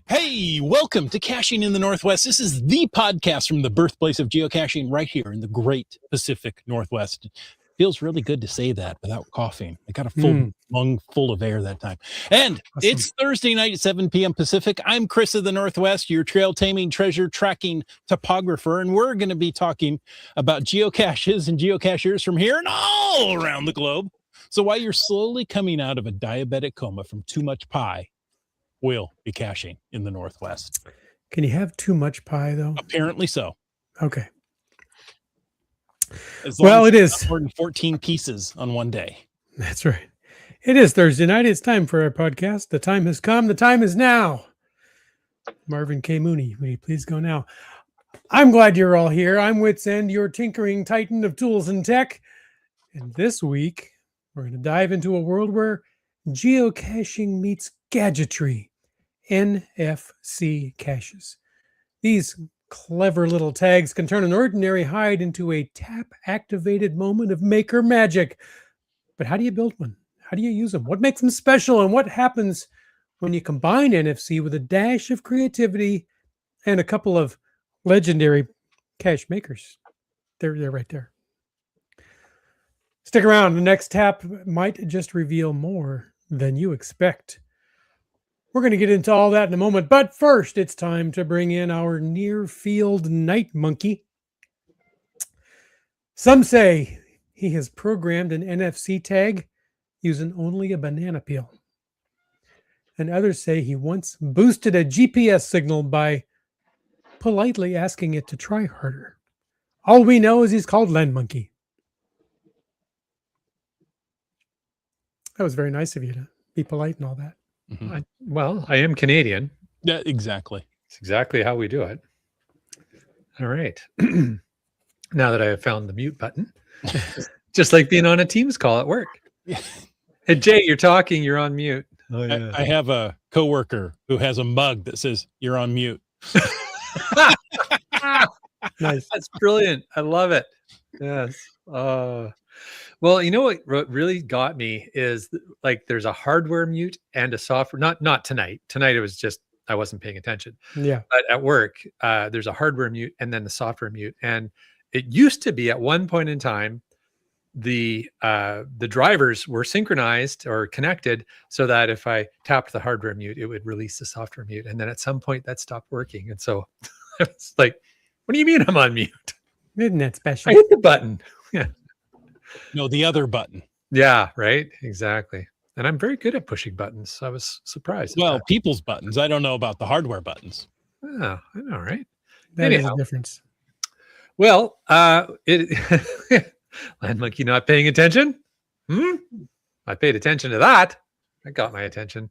Hey, welcome to Caching in the Northwest. This is the podcast from the birthplace of geocaching right here in the great Pacific Northwest. Feels really good to say that without coughing. I got a full lung full of air that time. And Awesome. It's Thursday night at 7 p.m. Pacific. I'm Chris of the Northwest, your trail taming, treasure tracking topographer, and we're going to be talking about geocaches and geocachers from here and all around the globe. So while you're slowly coming out of a diabetic coma from too much pie, we'll be caching in the Northwest. Can you have too much pie, though? Apparently so. Okay. Well, it is more than 14 pieces on one day. That's right. It is Thursday night. It's time for our podcast. The time has come. The time is now. Marvin K. Mooney, will you please go now? I'm glad you're all here. I'm Wits End, your tinkering titan of tools and tech. And this week, we're going to dive into a world where geocaching meets gadgetry. NFC caches. These clever little tags can turn an ordinary hide into a tap-activated moment of maker magic. But how do you build one? How do you use them? What makes them special? And what happens when you combine NFC with a dash of creativity and a couple of legendary cache makers? They're right there. Stick around. The next tap might just reveal more than you expect. We're going to get into all that in a moment, but first it's time to bring in our near-field night monkey. Some say he has programmed an NFC tag using only a banana peel. And others say he once boosted a GPS signal by politely asking it to try harder. All we know is he's called Land Monkey. That was very nice of you to be polite and all that. Mm-hmm. I am Canadian. Yeah, exactly. It's exactly how we do it. All right. Now that I have found the mute button, just like being on a Teams call at work. Yeah. Hey, Jay, you're talking. You're on mute. Oh, yeah. I have a coworker who has a mug that says, "You're on mute." Nice. That's brilliant. I love it. Yes. Well, you know what really got me is like there's a hardware mute and a software. Not tonight. Tonight it was just I wasn't paying attention. Yeah. But at work, there's a hardware mute and then the software mute. And it used to be at one point in time, the drivers were synchronized or connected so that if I tapped the hardware mute, it would release the software mute. And then at some point that stopped working. And so it's like, what do you mean I'm on mute? Isn't that special? I hit the button. Yeah. No, the other button. Yeah, right. Exactly. And I'm very good at pushing buttons. I was surprised. Well, people's buttons. I don't know about the hardware buttons. Oh, I know, right? That is a difference. Well, Land Monkey not paying attention. I paid attention to that. That got my attention.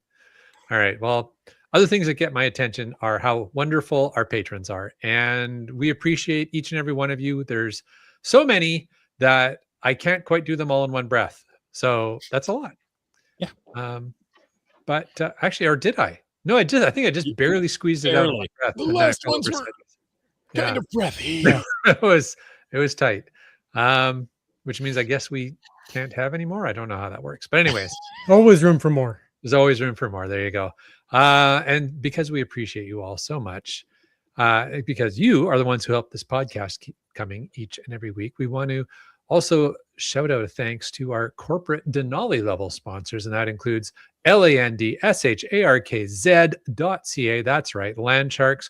All right. Well, other things that get my attention are how wonderful our patrons are. And we appreciate each and every one of you. There's so many that I can't quite do them all in one breath. So that's a lot. Yeah. But actually, or did I? No, I did. I think I just barely squeezed it out of my breath. The and last then ones were yeah. kind of breathy. Yeah. it was tight. Which means I guess we can't have any more. I don't know how that works. But anyways. Always room for more. There's always room for more. There you go. And because we appreciate you all so much, because you are the ones who help this podcast keep coming each and every week, we want to also shout out a thanks to our corporate Denali level sponsors, and that includes landsharkz.ca. That's right, Landsharks.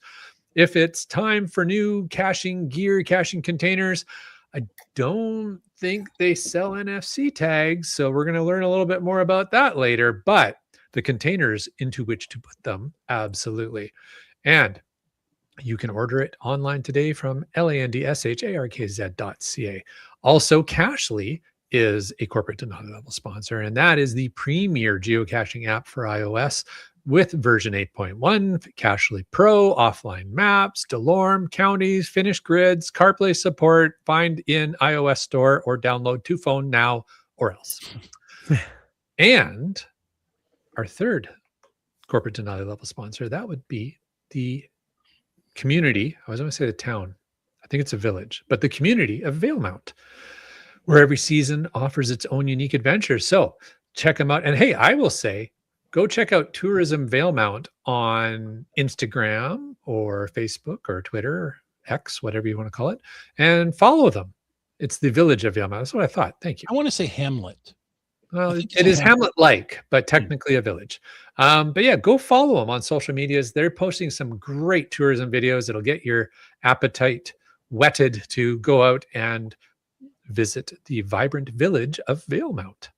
If it's time for new caching gear, caching containers, I don't think they sell NFC tags, so we're going to learn a little bit more about that later, but the containers into which to put them, absolutely. And you can order it online today from landsharkz.ca. Also, Cachly is a corporate Denali level sponsor, and that is the premier geocaching app for iOS with version 8.1, Cachly Pro, offline maps, DeLorme, counties, finished grids, CarPlay support, find in iOS store or download to phone now or else. And our third corporate Denali level sponsor, that would be the community. I was going to say the town. I think it's a village, but the community of Valemount, where every season offers its own unique adventures. So check them out. And hey, I will say, go check out Tourism Valemount on Instagram or Facebook or Twitter, or X, whatever you want to call it, and follow them. It's the village of Valemount. That's what I thought. Thank you. I want to say Hamlet. Well, it is Hamlet-like, but technically a village. But yeah, go follow them on social medias. They're posting some great tourism videos that'll get your appetite whetted to go out and visit the vibrant village of Valemount.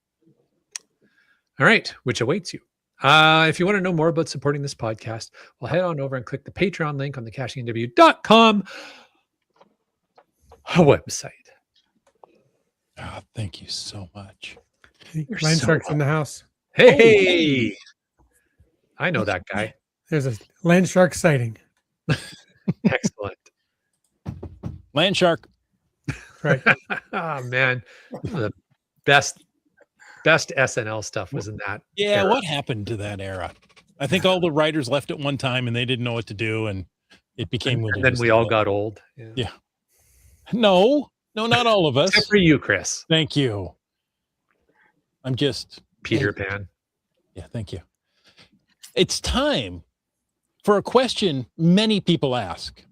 All right, which awaits you. If you want to know more about supporting this podcast, well, head on over and click the Patreon link on the cachingNW.com website. Oh, thank you so much. Land sharks in the house. Hey, I know that guy. There's a land shark sighting. Excellent. Land shark. Right. Oh man, the best SNL stuff was in that. Yeah, era. what happened to that era? I think all the writers left at one time and they didn't know what to do, and it became. And then we all got old. Yeah. No, not all of us. Except for you, Chris. Thank you. I'm just Peter Pan. Yeah, thank you. It's time for a question many people ask.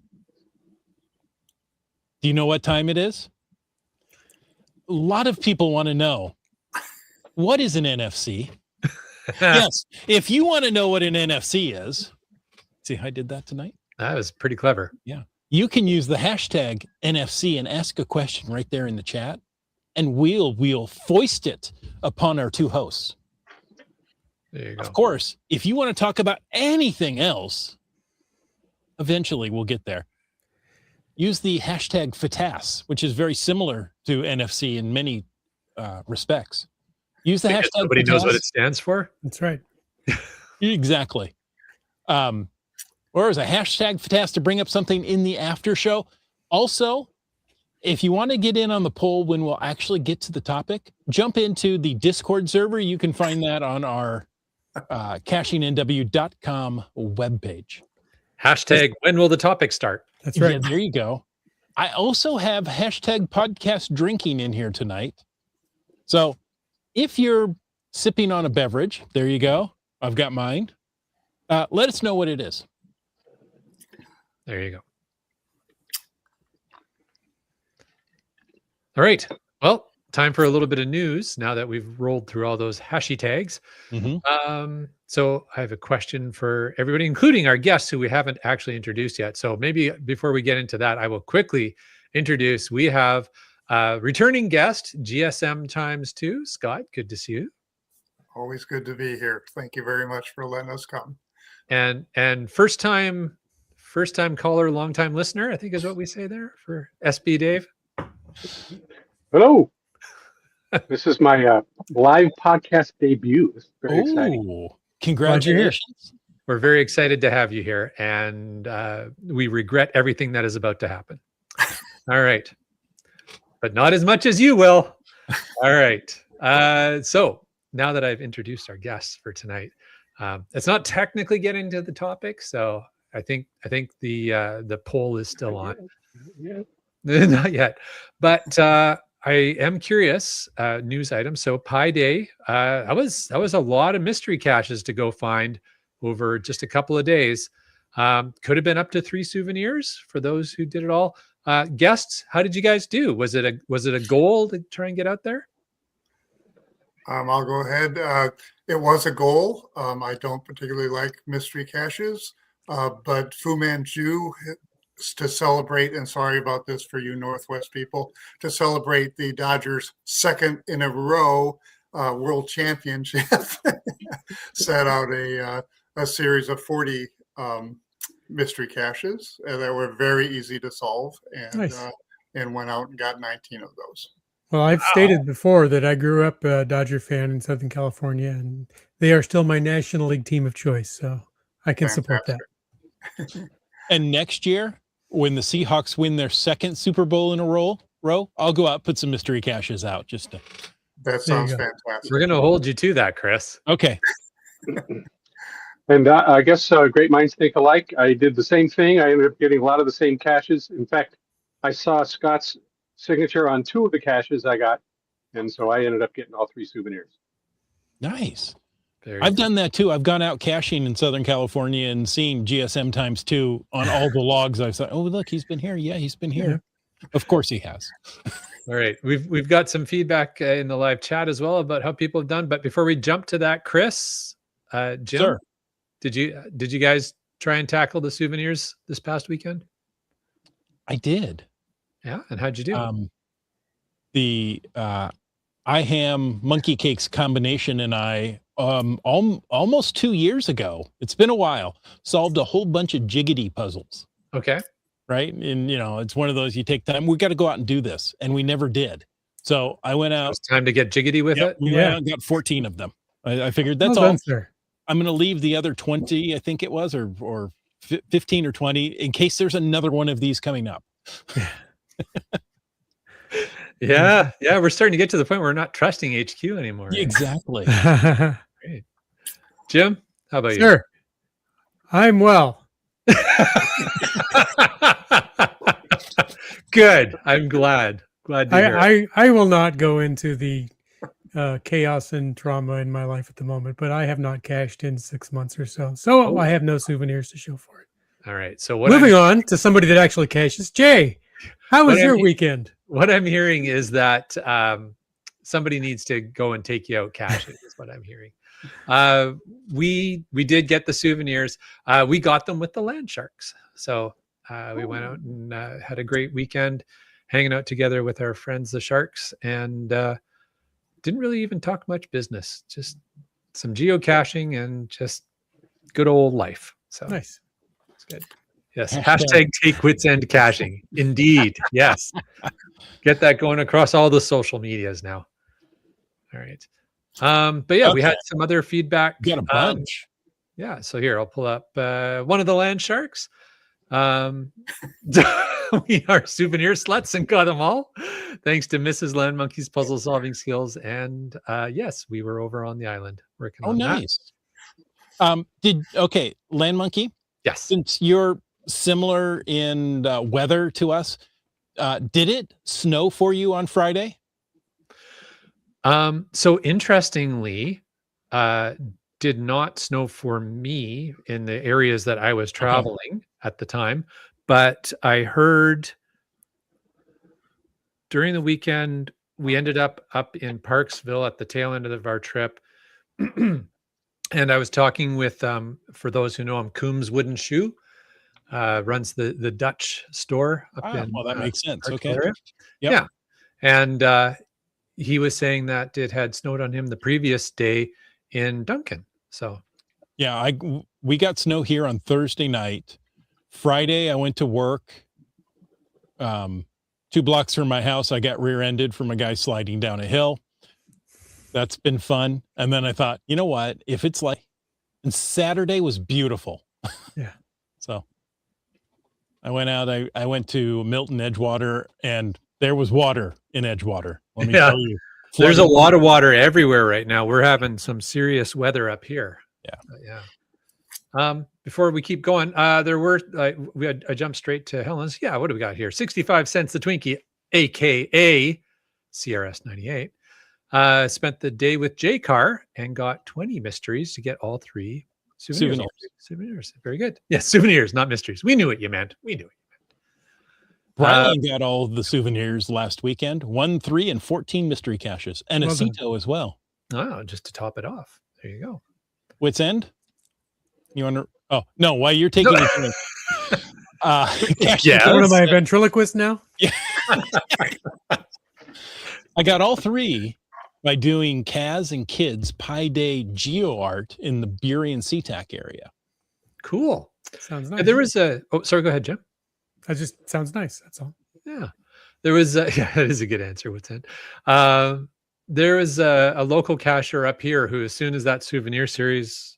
Do you know what time it is? A lot of people want to know, what is an NFC? Yes, if you want to know what an NFC is, see how I did that tonight? That was pretty clever. Yeah. You can use the hashtag NFC and ask a question right there in the chat, and we'll foist it upon our two hosts. There you go. Of course, if you want to talk about anything else, eventually we'll get there. Use the hashtag FATAS, which is very similar to NFC in many respects. Use the hashtag Nobody knows what FATAS. it stands for. That's right. Exactly. Or as a hashtag FATAS to bring up something in the after show. Also, if you want to get in on the poll when we'll actually get to the topic, jump into the Discord server. You can find that on our cachingnw.com webpage. Hashtag when will the topic start? That's right. Yeah, there you go. I also have hashtag podcast drinking in here tonight. So if you're sipping on a beverage, there you go. I've got mine. Let us know what it is. There you go. All right. Well, time for a little bit of news now that we've rolled through all those hashtags. So I have a question for everybody, including our guests who we haven't actually introduced yet. So maybe before we get into that, I will quickly introduce. We have returning guest, GSMx2. Scott, good to see you. Always good to be here. Thank you very much for letting us come. And first time caller, long time listener, I think is what we say there for SB Dave. Hello. This is my live podcast debut. It's very exciting. Congratulations. We're very excited to have you here, and we regret everything that is about to happen. All right. But not as much as you will. All right. So now that I've introduced our guests for tonight, it's not technically getting to the topic, so I think the poll is still on. Yeah. Not yet, but I am curious. News item. So Pi Day. That was a lot of mystery caches to go find over just a couple of days. Could have been up to 3 souvenirs for those who did it all. Guests, how did you guys do? Was it a goal to try and get out there? I'll go ahead. It was a goal. I don't particularly like mystery caches, but Fu Manchu to celebrate, and sorry about this for you Northwest people, to celebrate the Dodgers' second in a row world championship, set out a series of 40 mystery caches that were very easy to solve, and Nice. And went out and got 19 of those. Well, I've stated before that I grew up a Dodger fan in Southern California, and they are still my National League team of choice. So I can support that. And next year, when the Seahawks win their second Super Bowl in a row, I'll go out, put some mystery caches out just to. That sounds fantastic. We're going to hold you to that, Chris. Okay. And I guess great minds think alike. I did the same thing. I ended up getting a lot of the same caches. In fact, I saw Scott's signature on 2 of the caches I got, and so I ended up getting all 3 souvenirs. Nice. Very I've cool. done that too. I've gone out caching in Southern California and seen GSM ×2 on all the logs. I've said, oh, look, he's been here. Yeah, he's been here. Of course he has. All right. We've got some feedback in the live chat as well about how people have done. But before we jump to that, Chris, Jim, Sir. did you guys try and tackle the souvenirs this past weekend? I did. Yeah. And how'd you do? The IHAM Monkey Cakes combination and I almost 2 years ago, it's been a while, solved a whole bunch of jiggity puzzles. Okay. Right. And it's one of those, you take time, we got to go out and do this. And we never did. So I went out. It's time to get jiggity with it. We went out and got 14 of them. I figured that's Well all. done, sir. I'm going to leave the other 20, I think it was, or 15 or 20 in case there's another one of these coming up. Yeah. Yeah. We're starting to get to the point where we're not trusting HQ anymore. Right? Exactly. Great. Jim, how about you? Sure. I'm well. Good. I'm glad. Glad to hear. I will not go into the chaos and trauma in my life at the moment, but I have not cashed in 6 months or so. So I have no souvenirs to show for it. All right. So what Moving on to somebody that actually cashes. Jay, how was your weekend? What I'm hearing is that somebody needs to go and take you out caching is what I'm hearing. We did get the souvenirs. We got them with the land sharks. So we went out and had a great weekend hanging out together with our friends, the sharks, and didn't really even talk much business, just some geocaching and just good old life. So Nice. it's good. Yes. Hashtag take wits end caching. Indeed. Yes. Get that going across all the social medias now. All right. But yeah, we had some other feedback. Got a bunch. Yeah. So here, I'll pull up one of the land sharks. We are souvenir sluts and got them all. Thanks to Mrs. Land Monkey's puzzle solving skills. And yes, we were over on the island working on Nice. that. Land Monkey, Yes. since you're similar in weather to us, did it snow for you on Friday? So interestingly, did not snow for me in the areas that I was traveling at the time, but I heard during the weekend, we ended up in Parksville at the tail end of our trip. And I was talking with, for those who know him, Coombs Wooden Shoe, runs the Dutch store up in well, that makes sense. Parksville Okay. area. Yep. Yeah. And he was saying that it had snowed on him the previous day in Duncan. So Yeah, we got snow here on Thursday night. Friday, I went to work. 2 blocks from my house, I got rear-ended from a guy sliding down a hill. That's been fun. And then I thought, you know what? If it's like, and Saturday was beautiful. Yeah. So I went out. I went to Milton, Edgewater, and there was water in Edgewater. Let me tell you. There's a lot of water everywhere right now. We're having some serious weather up here. Yeah. Yeah. Before we keep going, there were I jumped straight to Helen's. Yeah, what do we got here? 65 cents the Twinkie, aka CRS 98. Spent the day with J Car and got 20 mysteries to get all 3 souvenirs. Souvenirs. Very good. Yes, souvenirs, not mysteries. We knew what you meant. Brian got all the souvenirs last weekend. 1, 3, and 14 mystery caches, and a Cito as well. Oh, just to top it off. There you go. Wits End. You want to? Oh no! While you're taking it, Yeah. One of my ventriloquists now. Yeah. I got all 3 by doing Kaz and Kids Pi Day Geo Art in the Bury and SeaTac area. Cool. Sounds nice. There was a. Oh, sorry. Go ahead, Jim. That just sounds nice. That's all. Yeah, there was. Yeah, that is a good answer. What's in? There was a local cacher up here who, as soon as that souvenir series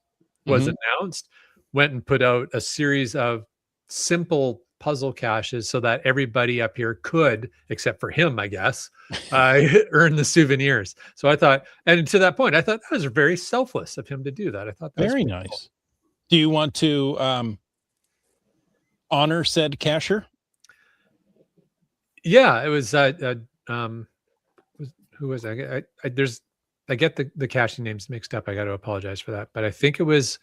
was announced, went and put out a series of simple puzzle caches so that everybody up here could, except for him, I guess, earn the souvenirs. So I thought, and to that point, I thought that was very selfless of him to do that. I thought that Very was nice. cool. Do you want to honor said cacher? Yeah, it was. Who was I? I get the caching names mixed up. I got to apologize for that. But I think it was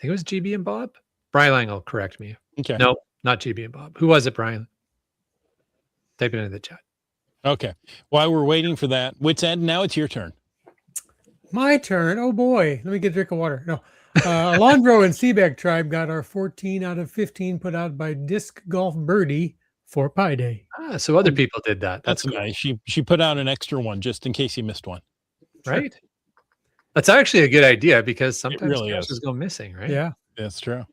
GB and Bob. Brian Lang will correct me. Okay. No, not GB and Bob. Who was it, Brian? Type it into the chat. Okay. While we're waiting for that, Wits End, now it's your turn. My turn. Oh boy. Let me get a drink of water. No. Alondro and Seabeck tribe got our 14 out of 15 put out by Disc Golf Birdie for Pi Day. So other people did that. That's cool. nice. She put out an extra one just in case you missed one. Right? That's actually a good idea because sometimes really caches is. go missing, right? Yeah. That's true.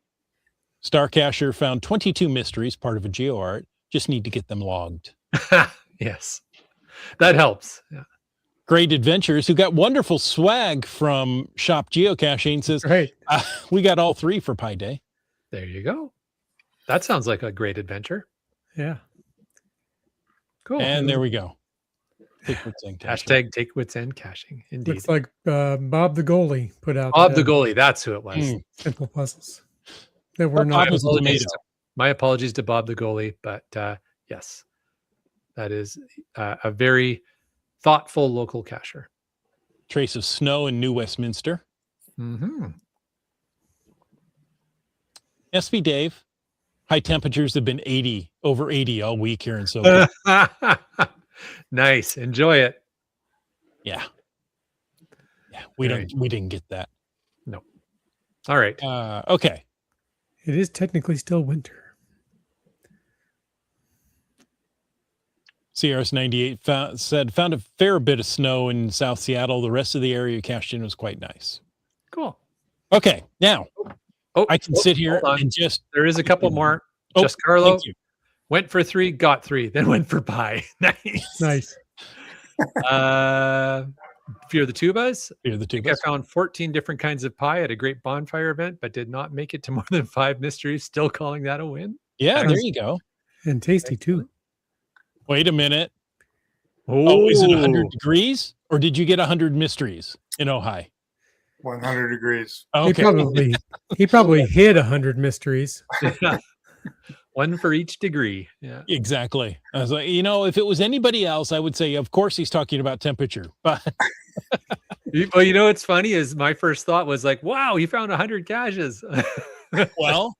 Star Cacher found 22 mysteries, part of a GeoArt. Just need to get them logged. Yes. That helps. Yeah. Great Adventures, who got wonderful swag from Shop Geocaching, says, Right. we got all 3 for Pi Day. There you go. That sounds like a great adventure. Yeah. Cool. And there we go. Take Wits End caching. Hashtag take wits end caching. Indeed. Looks like Bob the goalie put out Bob the goalie. That's who it was. simple puzzles that were not. My apologies to Bob the goalie, but yes, that is a very thoughtful local cacher. Trace of snow in New Westminster. Mm-hmm. SB Dave, high temperatures have been over 80 all week here in SoCal. Nice. Enjoy it. Yeah. We didn't get that. No. All right. Okay. It is technically still winter. CRS98 found a fair bit of snow in South Seattle. The rest of the area you cached in was quite nice. Cool. Okay, now I can sit here and just. There is a couple more. Oh, Just Carlo thank you. went for 3, got 3, then went for Pi. Nice. Nice. Fear the Tubas. Fear the I think I Tubas. found 14 different kinds of pie at a great bonfire event, but did not make it to more than 5 mysteries. Still calling that a win. Yeah, there you go. And tasty too. Wait a minute. Oh, Is it 100 degrees or did you get 100 mysteries in Ojai? 100 degrees. Okay. He probably hid 100 mysteries. One for each degree. Yeah. Exactly. I was like, if it was anybody else, I would say, of course, he's talking about temperature. But Well, what's funny is my first thought was like, wow, he found 100 caches. well,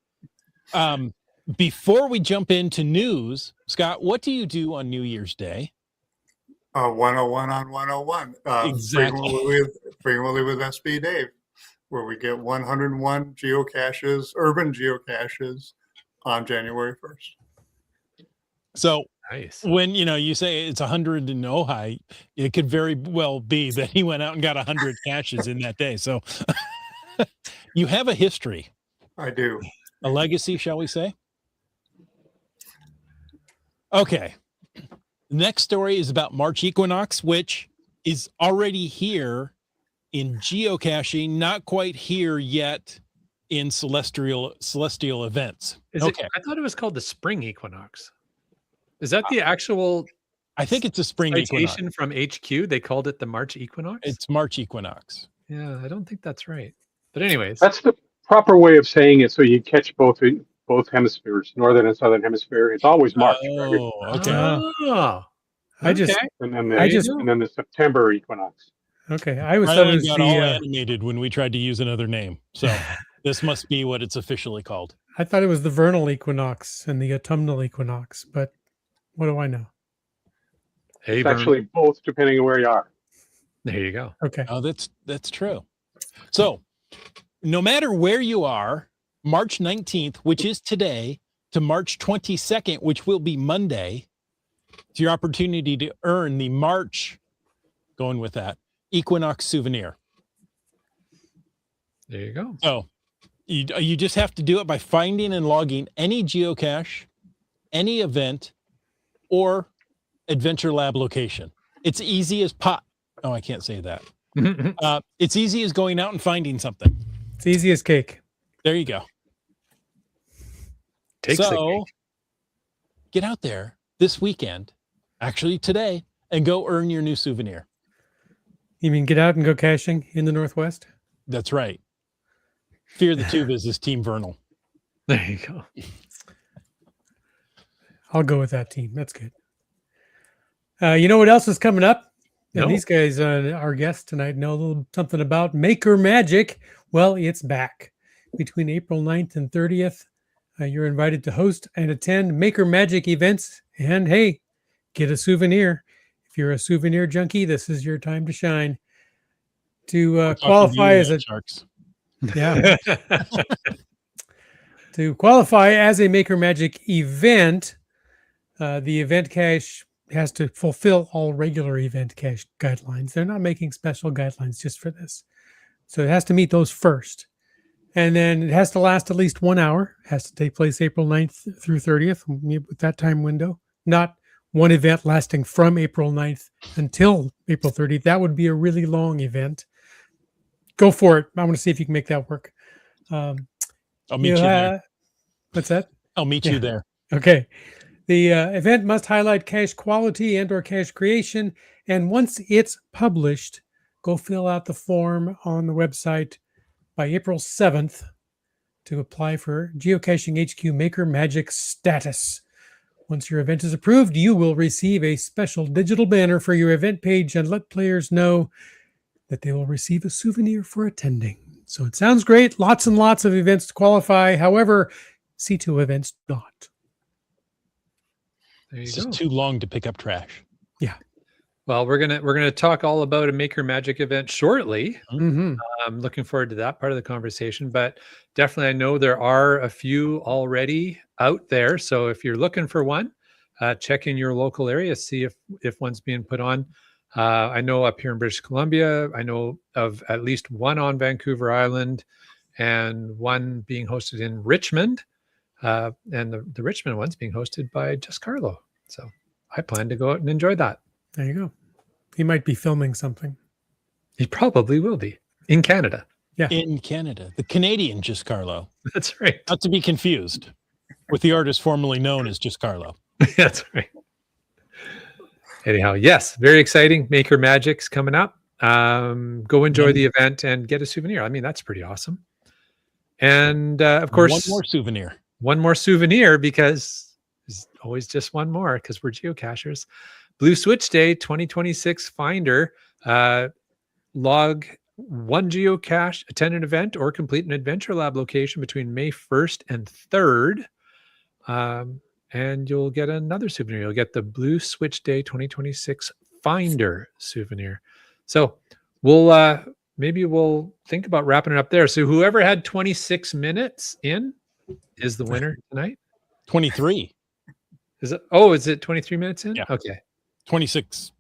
before we jump into news, Scott, what do you do on New Year's Day? 101 on 101. Exactly. Frequently with SB Dave, where we get 101 geocaches, urban geocaches, on January 1st. So Nice. when you say it's 100 in Ojai, it could very well be that he went out and got 100 caches in that day. So you have a history, I do. a legacy, shall we say? Okay. The next story is about March equinox, which is already here in geocaching, not quite here yet in celestial events. Okay. I thought it was called the spring equinox. Is that the actual I think it's a spring equinox. citation from HQ? They called it the March equinox? It's March equinox. Yeah, I don't think that's right. But anyways. That's the proper way of saying it, so you catch both hemispheres, northern and southern hemisphere. It's always March. Oh, okay. Oh, I just And then the September equinox. okay. I was thought it Rylan was got all animated when we tried to use another name. So this must be what it's officially called. I thought it was the vernal equinox and the autumnal equinox, but what do I know? hey, It's actually both, depending on where you are. there you go. Okay. Oh, that's true. So no matter where you are, March 19th, which is today, to March 22nd, which will be Monday, it's your opportunity to earn the March, going with that, equinox souvenir. There you go. So you just have to do it by finding and logging any geocache, any event, or Adventure Lab location. It's easy as Oh, I can't say that. It's easy as going out and finding something. It's easy as cake. There you go. Takes the So cake. get out there this weekend, actually today, and go earn your new souvenir. You mean get out and go caching in the Northwest? That's right. Fear the Tubas is Team Vernal. There you go. I'll go with that team. That's good. You know what else is coming up? And No. these guys, our guests tonight, know a little something about Maker Magic. Well, it's back. Between April 9th and 30th, you're invited to host and attend Maker Magic events. And hey, get a souvenir. If you're a souvenir junkie, this is your time to shine. To qualify as a Sharks. yeah, to qualify as a Maker Magic event, the event cache has to fulfill all regular event cache guidelines. They're not making special guidelines just for this. So it has to meet those first. And then it has to last at least 1 hour. It has to take place April 9th through 30th with that time window. Not one event lasting from April 9th until April 30th. That would be a really long event. Go for it. I want to see if you can make that work. I'll meet you there. What's that? I'll meet you there. Okay. The event must highlight cache quality and or cache creation. And once it's published, go fill out the form on the website by April 7th to apply for Geocaching HQ Maker Magic status. Once your event is approved, you will receive a special digital banner for your event page and let players know that they will receive a souvenir for attending. So it sounds great. Lots and lots of events to qualify. However, C2 events not. There you It's go. just too long to pick up trash. Well, we're gonna talk all about a Maker Magic event shortly. Mm-hmm. I'm looking forward to that part of the conversation, but definitely I know there are a few already out there. So if you're looking for one, check in your local area, see if one's being put on. I know up here in British Columbia, I know of at least one on Vancouver Island and one being hosted in Richmond. And the Richmond one's being hosted by Just Carlo. So I plan to go out and enjoy that. There you go. He might be filming something. He probably will be in Canada. Yeah. In Canada. The Canadian Just Carlo. That's right. Not to be confused with the artist formerly known as Just Carlo. That's right. Anyhow, yes, very exciting. Maker Magic's coming up. Go enjoy the event and get a souvenir. I mean, that's pretty awesome. And of course, one more souvenir because there's always just one more because we're geocachers. Blue Switch Day 2026 Finder. Log one geocache, attend an event, or complete an adventure lab location between May 1st and 3rd. And you'll get another souvenir. You'll get the Blue Switch Day 2026 Finder souvenir. So maybe we'll think about wrapping it up there. So whoever had 26 minutes in is the winner tonight. 23. Is it 23 minutes in? Yeah. Okay. 26.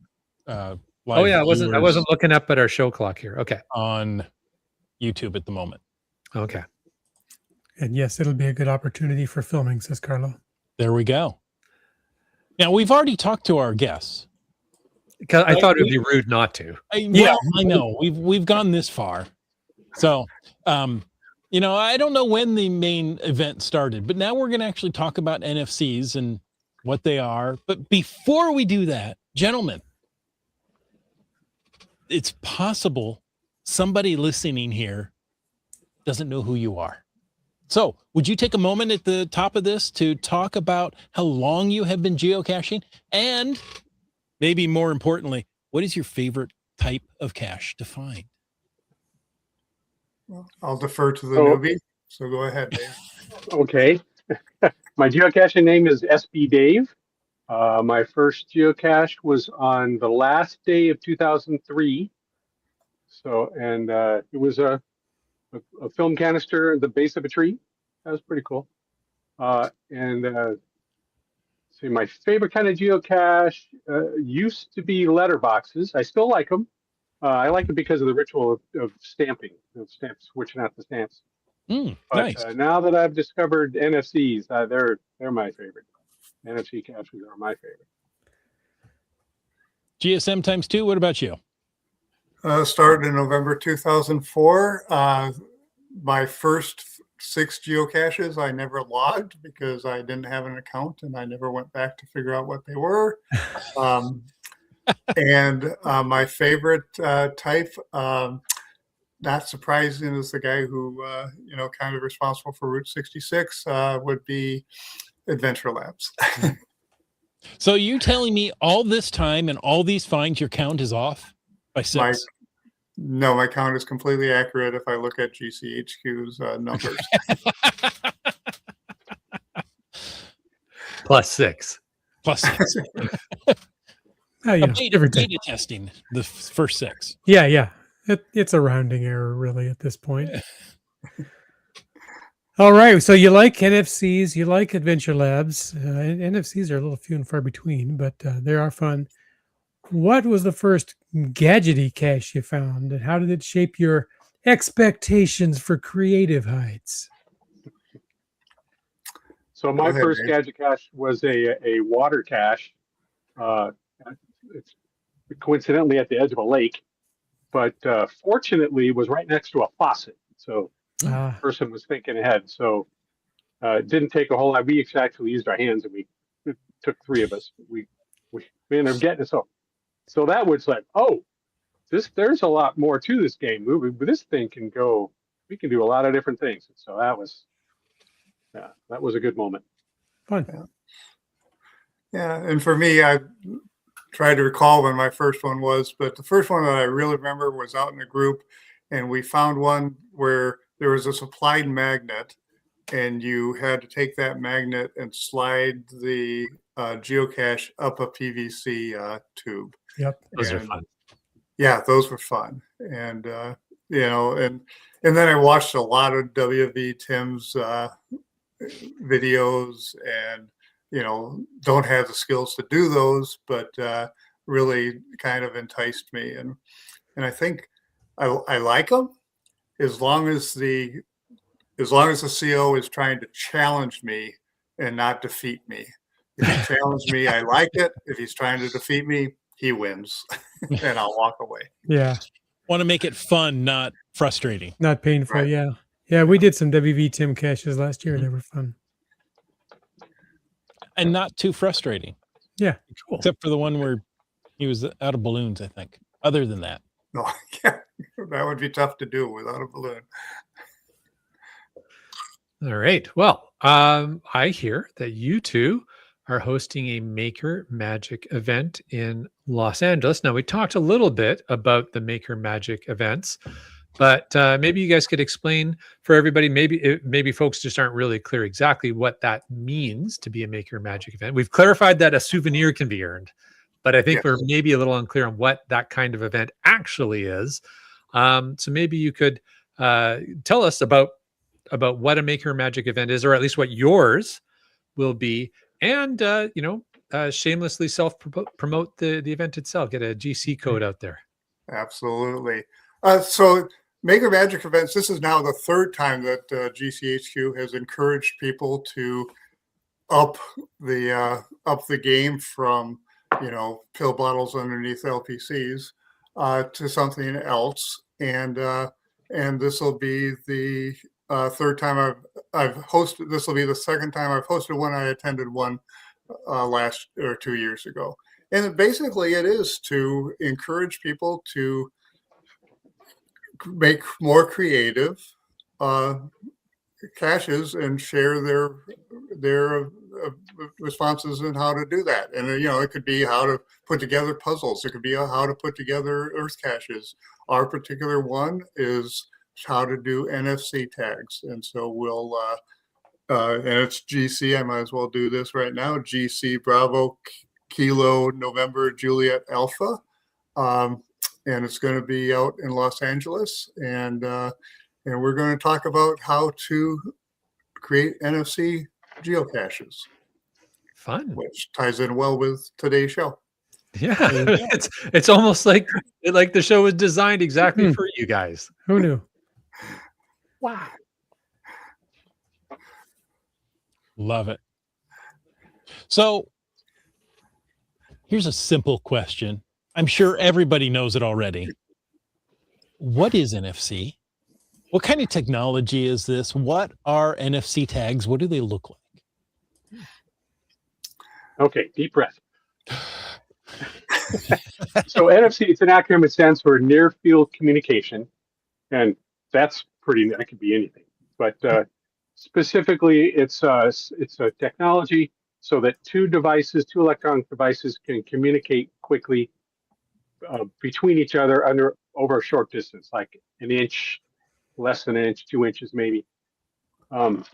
Oh yeah, I wasn't looking up at our show clock here. Okay. On YouTube at the moment. Okay. And yes, it'll be a good opportunity for filming, says Carlo. There we go. Now we've already talked to our guests. Because I thought it would be rude not to. I know. We've gone this far. So, I don't know when the main event started, but now we're going to actually talk about NFCs and what they are. But before we do that, gentlemen, it's possible somebody listening here doesn't know who you are. So would you take a moment at the top of this to talk about how long you have been geocaching and maybe more importantly, what is your favorite type of cache to find? Well, I'll defer to the newbie. So go ahead, Dave. Okay. My geocaching name is SB Dave. My first geocache was on the last day of 2003. It was a film canister at the base of a tree. That was pretty cool. My favorite kind of geocache used to be letterboxes. I still like them. I like them because of the ritual of stamping, switching out the stamps. Nice. Now that I've discovered NFCs, they're my favorite. NFC caches are my favorite. GSM x2, what about you? Started in November 2004. My first 6 geocaches I never logged because I didn't have an account and I never went back to figure out what they were. My favorite type, not surprising, is the guy who, kind of responsible for Route 66, would be Adventure Labs. So you telling me all this time and all these finds, your count is off by 6? No, my count is completely accurate if I look at GCHQ's numbers. +6. +6. Oh, you know, give or take. Beta testing the first 6. Yeah. It's a rounding error, really, at this point. All right. So you like NFCs, you like Adventure Labs. NFCs are a little few and far between, but they are fun. What was the first gadgety cache you found, and how did it shape your expectations for creative heights? So my first gadget cache was a water cache. It's coincidentally at the edge of a lake, but fortunately was right next to a faucet. So the person was thinking ahead. So it didn't take a whole lot. We actually used our hands, and it took 3 of us. We ended up getting it. So that was like, oh, there's a lot more to this game. This thing can go. We can do a lot of different things. So that was a good moment. Fun. Yeah, and for me, I tried to recall when my first one was, but the first one that I really remember was out in a group, and we found one where there was a supplied magnet, and you had to take that magnet and slide the geocache up a PVC tube. Yep, those are fun. Yeah, those were fun, and and then I watched a lot of WV Tim's videos, and don't have the skills to do those, but really kind of enticed me, and I think I like them as long as the CO is trying to challenge me and not defeat me. If he challenges me, I like it. If he's trying to defeat me, he wins, and I'll walk away. Yeah. Want to make it fun, not frustrating. Not painful, Right. Yeah. Yeah, we did some WV Tim caches last year. They were fun. And not too frustrating. Yeah. Cool. Except for the one where he was out of balloons, I think. Other than that. No, yeah, that would be tough to do without a balloon. All right. Well, I hear that you two are hosting a Maker Magic event in Los Angeles. Now, we talked a little bit about the Maker Magic events, but maybe you guys could explain for everybody. Maybe folks just aren't really clear exactly what that means to be a Maker Magic event. We've clarified that a souvenir can be earned, but I think we're maybe a little unclear on what that kind of event actually is. So maybe you could tell us about what a Maker Magic event is, or at least what yours will be, and shamelessly self-promote the event itself. Get a GC code out there. Absolutely. So Maker Magic events, this is now the 3rd time that GCHQ has encouraged people to up the game from pill bottles underneath LPCs to something else, and this will be the 3rd time I've hosted. This will be the 2nd time I've hosted one. I attended one 2 years ago, and basically it is to encourage people to make more creative caches and share their responses and how to do that. And it could be how to put together puzzles. It could be how to put together earth caches. Our particular one is how to do NFC tags, and so we'll and it's GC. I might as well do this right now. GC Bravo Kilo November Juliet Alpha, and it's going to be out in Los Angeles, and we're going to talk about how to create NFC geocaches. Fun, which ties in well with today's show. Yeah, it's almost like the show was designed exactly for you guys. Who knew? Wow. Love it. So here's a simple question. I'm sure everybody knows it already. What is NFC? What kind of technology is this? What are NFC tags? What do they look like? Okay, deep breath. So NFC, it's an acronym. It stands for Near Field Communication, and that could be anything. But specifically, it's a technology so that two electronic devices can communicate quickly between each other over a short distance, like an inch, less than an inch, 2 inches maybe. And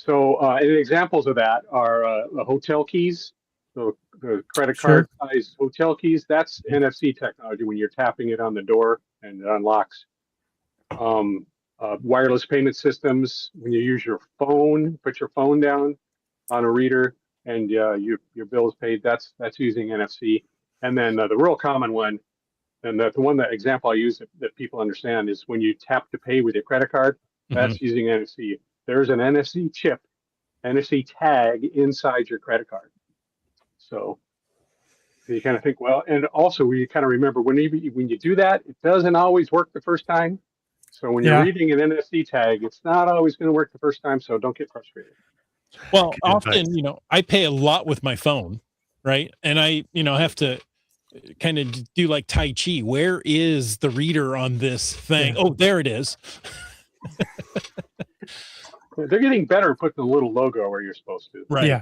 examples of that are the hotel keys, so the credit card size hotel keys. That's NFC technology when you're tapping it on the door and it unlocks. Wireless payment systems, when you use your phone, put your phone down on a reader and your bill is paid, that's using NFC. And then the real common one, and the example I use that people understand is when you tap to pay with your credit card, that's using NFC. There's an NFC chip, NFC tag inside your credit card. So you kind of think, well, and also you kind of remember when you do that, it doesn't always work the first time. So when you're reading an NFC tag, it's not always going to work the first time. So don't get frustrated. Well, often, I pay a lot with my phone, right? And I, have to kind of do like Tai Chi. Where is the reader on this thing? Yeah. Oh, there it is. They're getting better at putting the little logo where you're supposed to. Right. Yeah.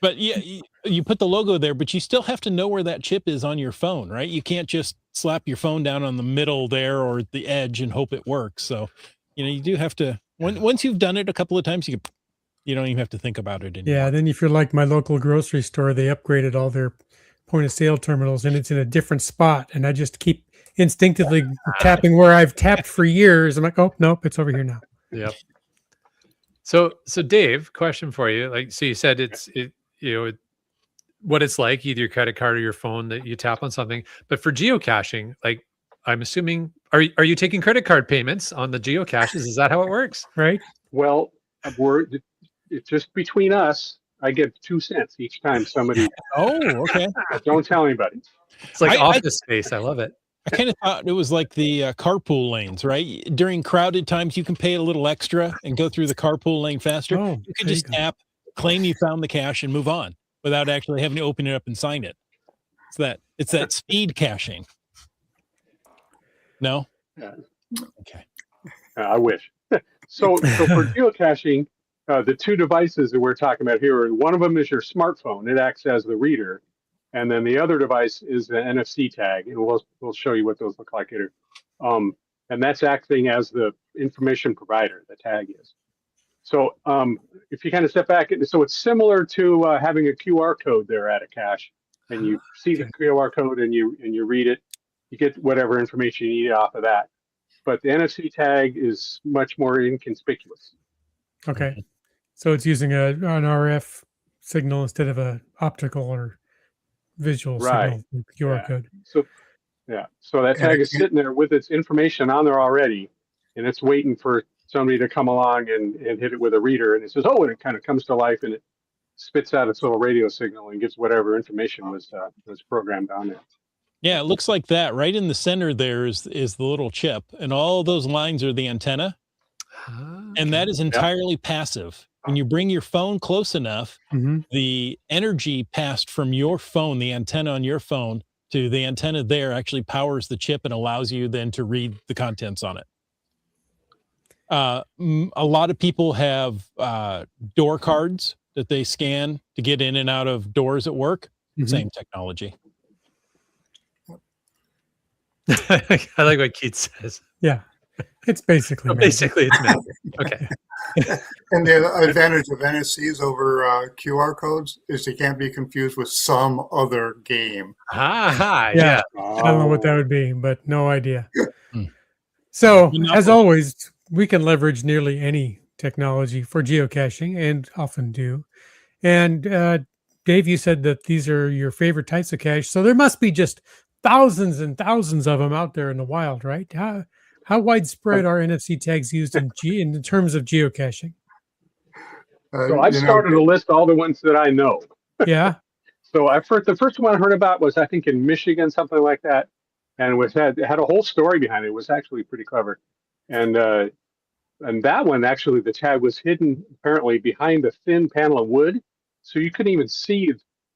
But you put the logo there, but you still have to know where that chip is on your phone, right? You can't just slap your phone down on the middle there or the edge and hope it works. So, you do have to, once you've done it a couple of times, you don't even have to think about it anymore. Yeah. Then if you're like my local grocery store, they upgraded all their point of sale terminals and it's in a different spot. And I just keep instinctively tapping where I've tapped for years. I'm like, oh, nope, it's over here now. Yep. So Dave, question for you. So you said what it's like, either your credit card or your phone that you tap on something. But for geocaching, I'm assuming, are you taking credit card payments on the geocaches? Is that how it works? Right. Well, it's just between us. I get 2 cents each time somebody. Oh, okay. Don't tell anybody. It's like Office Space. I love it. I kind of thought it was like the carpool lanes, right? During crowded times, you can pay a little extra and go through the carpool lane faster. You can just tap, claim you found the cache, and move on without actually having to open it up and sign it. It's that speed caching. No? Yeah. Okay. I wish. So for geocaching, the two devices that we're talking about here, one of them is your smartphone. It acts as the reader. And then the other device is the NFC tag, and we'll show you what those look like later. And that's acting as the information provider, the tag is. So if you kind of step back, so it's similar to having a QR code there at a cache, and you see the QR code and you read it, you get whatever information you need off of that. But the NFC tag is much more inconspicuous. Okay, so it's using an RF signal instead of a optical or visual signal QR code. So that tag is sitting there with its information on there already, and it's waiting for somebody to come along and hit it with a reader, and it says, oh, and it kind of comes to life and it spits out its little radio signal and gives whatever information was programmed on there. Yeah, it looks like that. Right in the center there is the little chip, and all those lines are the antenna. And that is entirely passive. When you bring your phone close enough, the energy passed from your phone, the antenna on your phone, to the antenna there actually powers the chip and allows you then to read the contents on it. A lot of people have door cards that they scan to get in and out of doors at work. Same technology. I like what Keith says. Yeah. It's basically it's magic. Okay. And the advantage of NFCs over QR codes is they can't be confused with some other game. Yeah. I don't know what that would be, but no idea. So, as always, we can leverage nearly any technology for geocaching, and often do. And Dave, you said that these are your favorite types of cache. So there must be just thousands and thousands of them out there in the wild, right? How widespread are NFC tags used in terms of geocaching? So I've started to list all the ones that I know. Yeah. So the first one I heard about was, I think, in Michigan, something like that, and it had a whole story behind it. It was actually pretty clever, and that one actually, the tag was hidden apparently behind a thin panel of wood, so you couldn't even see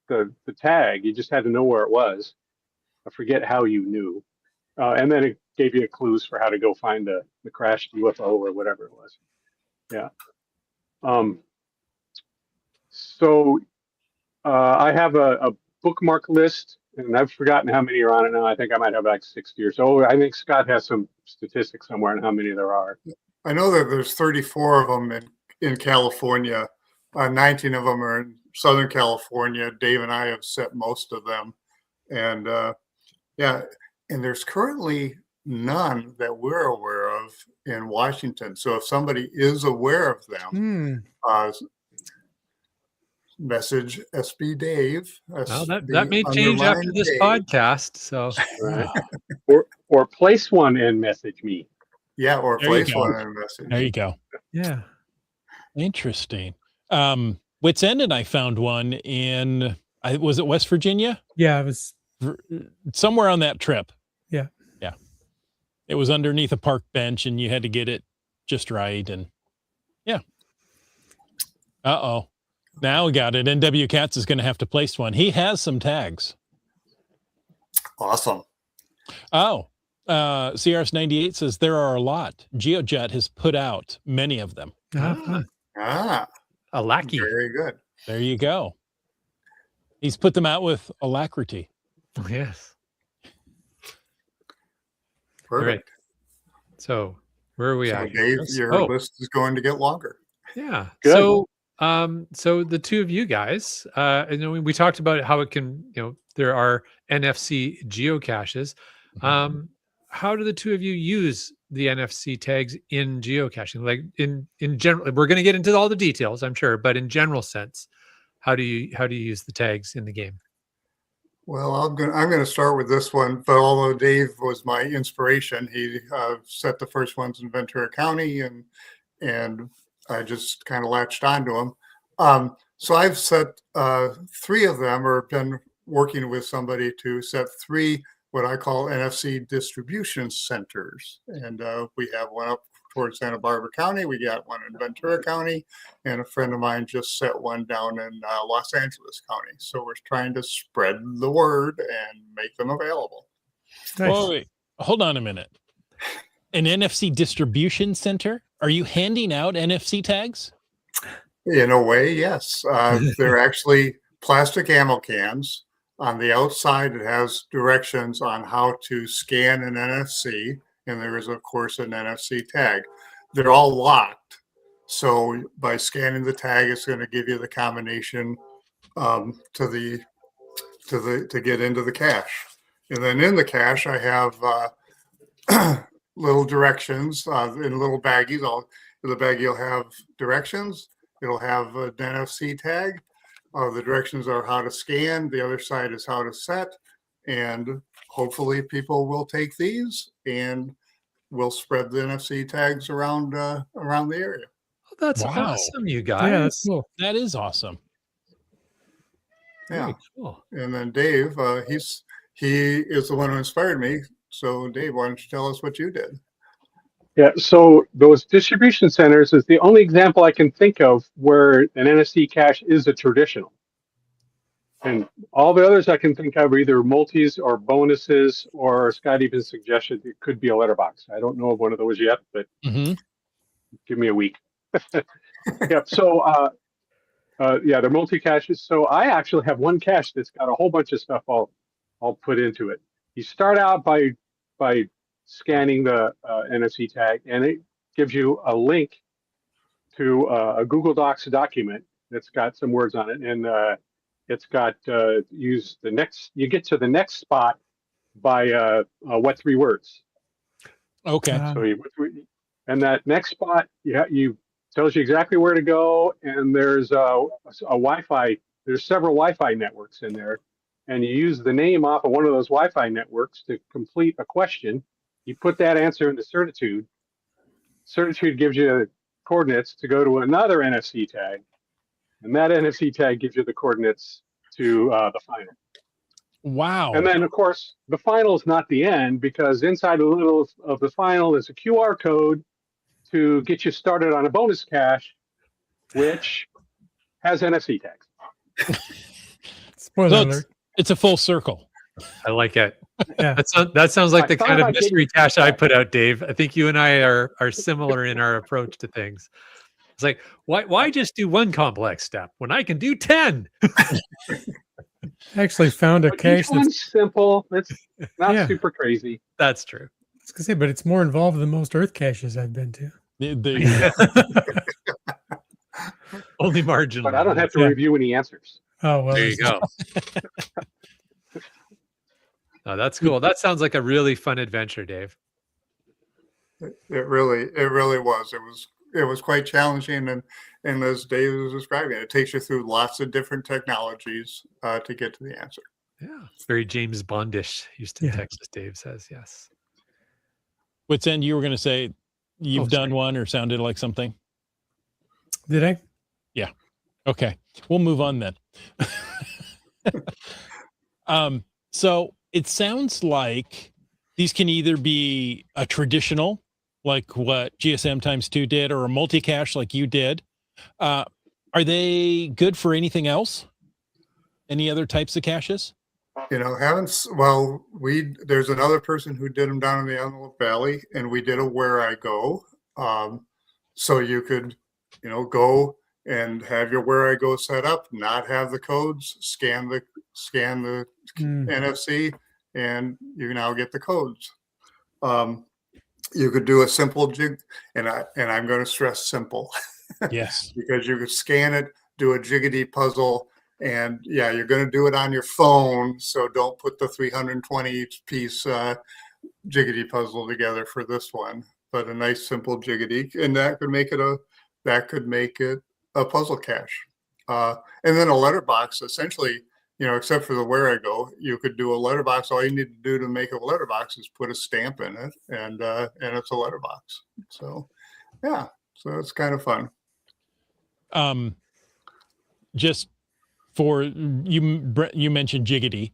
the tag. You just had to know where it was. I forget how you knew. And then it gave you clues for how to go find the crashed UFO or whatever it was. Yeah. So I have a bookmark list, and I've forgotten how many are on it now. I think I might have like 60 or so. I think Scott has some statistics somewhere on how many there are. I know that there's 34 of them in California. 19 of them are in Southern California. Dave and I have set most of them. And yeah, and there's currently none that we're aware of in Washington. So if somebody is aware of them, message SB Dave. Well, that may change after this Dave. podcast. So, or place one and message me. Yeah, or There place you go. one and message. There you go. Yeah. Interesting. Wits End and I found one in, was it West Virginia? Yeah, it was Somewhere on that trip. Yeah. Yeah. It was underneath a park bench and you had to get it just right. And yeah. Uh-oh. Now we got it. NW Katz is going to have to place one. He has some tags. Awesome. Oh, CRS98 says there are a lot. GeoJet has put out many of them. a lackey. Very good. There you go. He's put them out with alacrity. Yes. Perfect. Right. So where are we So at? Dave, your list is going to get longer. Yeah. Good. So the two of you guys, we talked about how it can, there are NFC geocaches. How do the two of you use the NFC tags in geocaching? Like in general, we're going to get into all the details, I'm sure, but in general sense, how do you use the tags in the game? Well, I'm going to start with this one. But although Dave was my inspiration, he set the first ones in Ventura County, and I just kind of latched onto them. So I've set 3 of them, or been working with somebody to set 3 what I call NFC distribution centers. And we have one up towards Santa Barbara County. We got one in Ventura County, and a friend of mine just set one down in Los Angeles County. So we're trying to spread the word and make them available. nice. Oh, wait. Hold on a minute. An NFC distribution center? Are you handing out NFC tags? In a way, yes. They're actually plastic ammo cans. On the outside, it has directions on how to scan an NFC, and there is, of course, an NFC tag. They're all locked. So by scanning the tag, it's going to give you the combination to get into the cache. And then in the cache, I have little directions in little baggies. In the baggie will have directions. It'll have an NFC tag. The directions are how to scan. The other side is how to set. And hopefully people will take these and we'll spread the NFC tags around the area. Oh, that's Wow. awesome, you guys. Yeah, that's cool. That is awesome. Yeah. Very cool. And then Dave, he is the one who inspired me. So Dave, why don't you tell us what you did? Yeah, so those distribution centers is the only example I can think of where an NFC cache is a traditional. And all the others I can think of are either multis or bonuses, or Scott even suggested it could be a letterbox. I don't know of one of those yet, but give me a week. Yeah, so they're multi-caches. So I actually have one cache that's got a whole bunch of stuff I'll put into it. You start out by scanning the NFC tag, and it gives you a link to a Google Docs document that's got some words on it, and it's got you get to the next spot by what 3 words. Okay. So and that next spot you tells you exactly where to go, and there's a Wi-Fi. There's several Wi-Fi networks in there, and you use the name off of one of those Wi-Fi networks to complete a question. You put that answer into Certitude. Certitude gives you coordinates to go to another NFC tag, and that NFC tag gives you the coordinates to the final. Wow. And then, of course, the final is not the end, because inside a little of the final is a QR code to get you started on a bonus cache, which has NFC tags. Spoiler So alert. it's a full circle. I like it. Yeah. That sounds like I the thought kind of about mystery cache I put out, Dave. I think you and I are similar in our approach to things. It's like, why just do one complex step when I can do 10? I actually found a But cache each that's one's simple. It's not Yeah. super crazy. That's true. I was gonna say, but it's more involved than most Earth caches I've been to. Only marginally. But I don't have to Yeah. review any answers. Oh well, There you go. Oh, that's cool. That sounds like a really fun adventure, Dave. It really was. It was quite challenging, and as Dave was describing, it takes you through lots of different technologies to get to the answer. Yeah. Very James Bondish, Houston, Yeah. Texas, Dave says. Yes. What's end? You were going to say you've Oh, done sorry. one or sounded like something. Did I? Okay, we'll move on then. So it sounds like these can either be a traditional, like what GSM x2 did, or a multi-cache like you did. Are they good for anything else? Any other types of caches? There's another person who did them down in the Antelope Valley, and we did a Where I Go. So you could, go and have your Where I Go set up, not have the codes, scan the NFC, and you now get the codes. You could do a simple jig, and I'm going to stress simple. Yes. Because you could scan it, do a jiggity puzzle, and yeah, you're going to do it on your phone, so don't put the 320 piece jiggity puzzle together for this one, but a nice simple jiggity, and that could make it a puzzle cache. And then a letterbox, essentially, except for the Where I Go, you could do a letterbox. All you need to do to make a letterbox is put a stamp in it, and it's a letterbox. So yeah, so it's kind of fun. Just for you mentioned jiggity.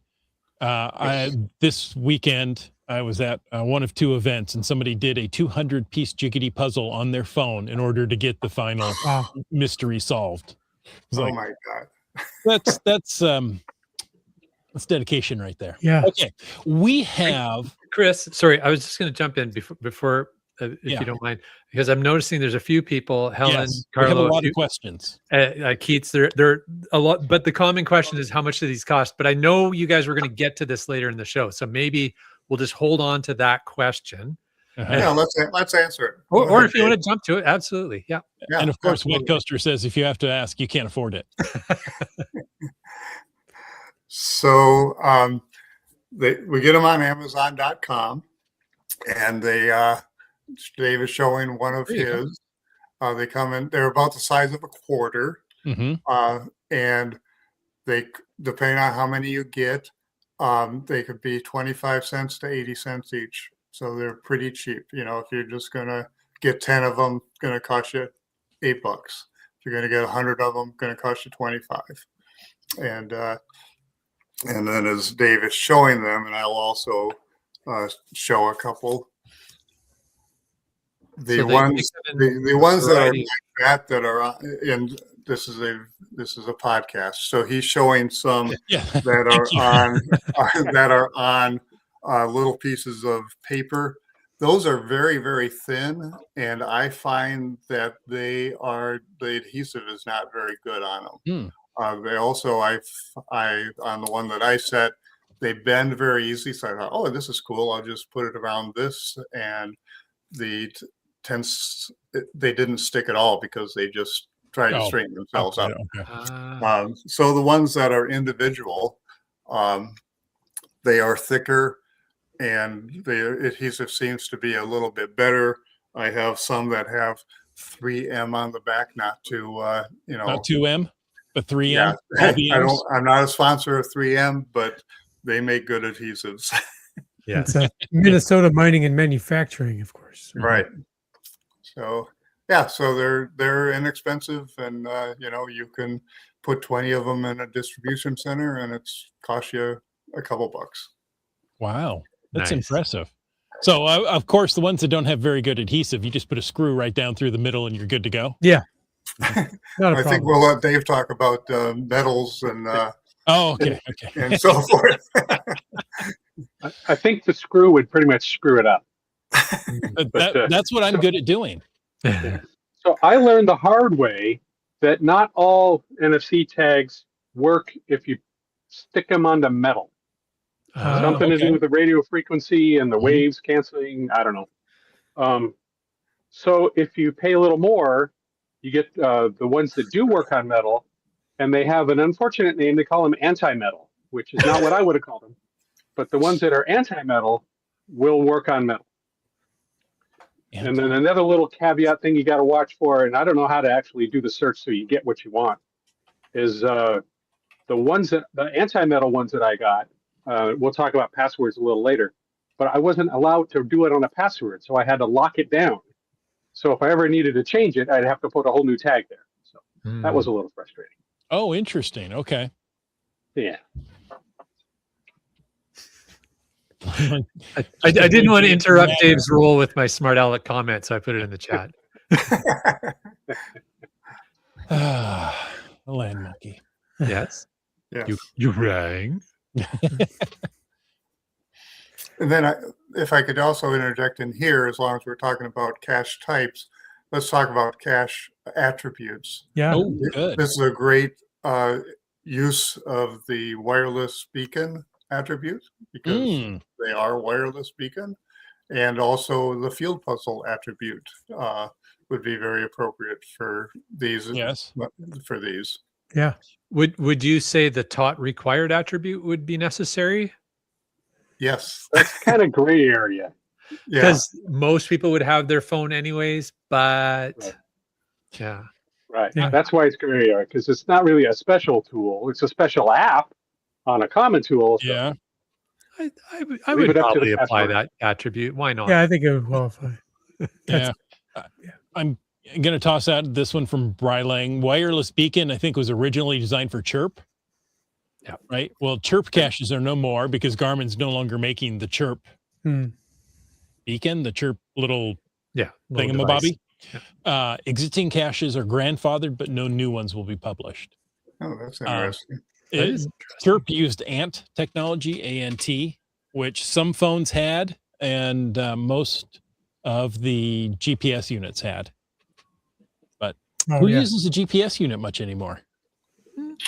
This weekend I was at one of two events, and somebody did a 200-piece jiggity puzzle on their phone in order to get the final mystery solved. Oh Like, my God. that's dedication right there. Yeah. Okay, we have Chris, sorry, I was just going to jump in before if you don't mind, because I'm noticing there's a few people, Helen, yes, we have Carlo, a lot of questions. Keats, they're a lot, but the common question is how much do these cost? But I know you guys were going to get to this later in the show, so maybe we'll just hold on to that question. Yeah, let's answer it. Or if you want to jump to it, absolutely. Yeah. And of course, absolutely. Wet Coaster says if you have to ask, you can't afford it. So we get them on Amazon.com, and Dave is showing one of his. They come in; they're about the size of a quarter, Mm-hmm. and they, depending on how many you get, they could be 25 cents to 80 cents each. So they're pretty cheap. If you're just gonna get 10 of them, it's gonna cost you $8. If you're gonna get 100 of them, it's gonna cost you 25. And then as Dave is showing them, and I'll also show a couple. The ones that are like that are and this is a podcast, so he's showing some that are on little pieces of paper. Those are very, very thin, and I find that the adhesive is not very good on them. They also, I on the one that I set, they bend very easily. So I thought, oh, this is cool. I'll just put it around this, and they didn't stick at all because they just tried to straighten themselves up. Okay. So the ones that are individual, they are thicker, and the adhesive seems to be a little bit better. I have some that have 3M on the back, not 2M. But 3M. Yeah, I'm not a sponsor of 3M, but they make good adhesives. Yeah, It's Minnesota Mining and Manufacturing, of course. Right. So yeah, so they're inexpensive, and you can put 20 of them in a distribution center, and it's cost you a couple bucks. Wow, that's Nice. impressive. So of course, the ones that don't have very good adhesive, you just put a screw right down through the middle, and you're good to go. Yeah. I think we'll let Dave talk about metals and okay. and so forth. I think the screw would pretty much screw it up. That's what I'm good at doing. So I learned the hard way that not all NFC tags work if you stick them onto metal. Something to okay. do with the radio frequency and the Mhm. waves canceling. I don't know. So if you pay a little more, you get the ones that do work on metal, and they have an unfortunate name. They call them anti-metal, which is not what I would have called them. But the ones that are anti-metal will work on metal. And then another little caveat thing you got to watch for, and I don't know how to actually do the search so you get what you want, is the anti-metal ones that I got. We'll talk about passwords a little later, but I wasn't allowed to do it on a password, so I had to lock it down. So if I ever needed to change it, I'd have to put a whole new tag there. So that was a little frustrating. Oh, interesting. Okay. Yeah. I didn't want to interrupt Dave's role with my smart aleck comment, so I put it in the chat. The land monkey. Yes. Yes. You rang. And then if I could also interject in here, as long as we're talking about cache types, let's talk about cache attributes. Yeah. Oh, good. This is a great use of the wireless beacon attribute because they are wireless beacon, and also the field puzzle attribute would be very appropriate for these. Yes. For these. Yeah. Would you say the taught required attribute would be necessary? Yes. That's kind of gray area. Yeah. Because most people would have their phone anyways, but Right. yeah. Right. Yeah. That's why it's gray area, because it's not really a special tool. It's a special app on a common tool. So Yeah. I Leave would it up to probably the apply customer. that attribute. Why not? Yeah, I think it would qualify. Yeah. I'm going to toss out this one from Brylang. Wireless beacon, I think, was originally designed for Chirp. Yeah. Right. Well, Chirp caches are no more because Garmin's no longer making the Chirp beacon, the Chirp little little thingamabobby. device. Existing caches are grandfathered, but no new ones will be published. Oh, that's interesting. That is Chirp used ANT technology, ANT, which some phones had, and most of the GPS units had. But who uses a GPS unit much anymore?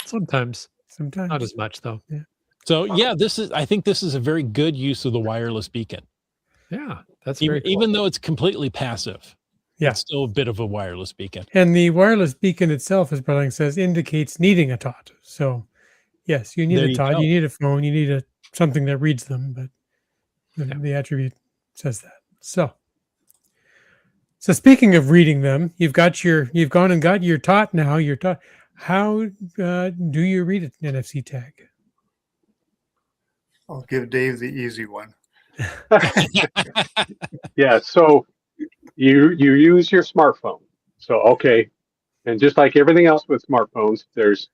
Sometimes Sometimes. not as much though. Yeah. So I think this is a very good use of the wireless beacon. Yeah, that's Even, very cool. even though it's completely passive. Yeah. It's still a bit of a wireless beacon. And the wireless beacon itself, as Brylang says, indicates needing a tot. So, yes, you need There a you tot. go. You need a phone. You need something that reads them. But the attribute says that. So speaking of reading them, you've gone and got your tot now. Your tot. How do you read an NFC tag? I'll give Dave the easy one. Yeah. So you use your smartphone. So, okay. And just like everything else with smartphones, there's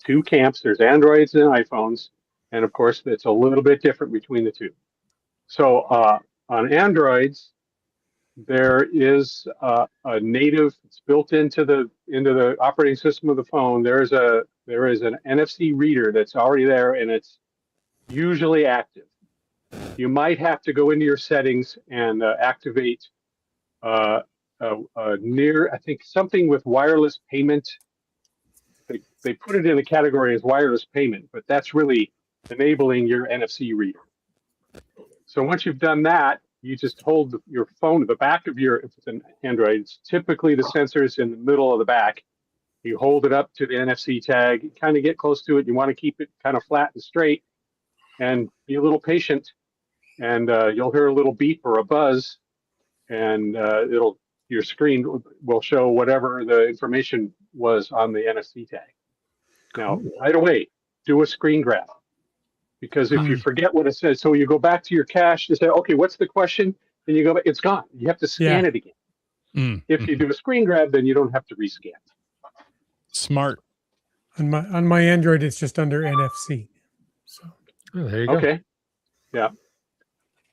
two camps. There's Androids and iPhones. And of course, it's a little bit different between the two. So on Androids, there is a native, it's built into the operating system of the phone. There is an NFC reader that's already there, and it's usually active. You might have to go into your settings and activate I think something with wireless payment. They put it in a category as wireless payment, but that's really enabling your NFC reader. So once you've done that, you just hold your phone to the back of if it's an Android, it's typically the sensor is in the middle of the back. You hold it up to the NFC tag, kind of get close to it. You want to keep it kind of flat and straight, and be a little patient. And you'll hear a little beep or a buzz, and your screen will show whatever the information was on the NFC tag. Now, right away, do a screen grab. Because if you forget what it says, so you go back to your cache and say, okay, what's the question? And you go back, it's gone. You have to scan it again. If you do a screen grab, then you don't have to rescan. Smart. On my Android, it's just under NFC. So there you go. Okay. Yeah.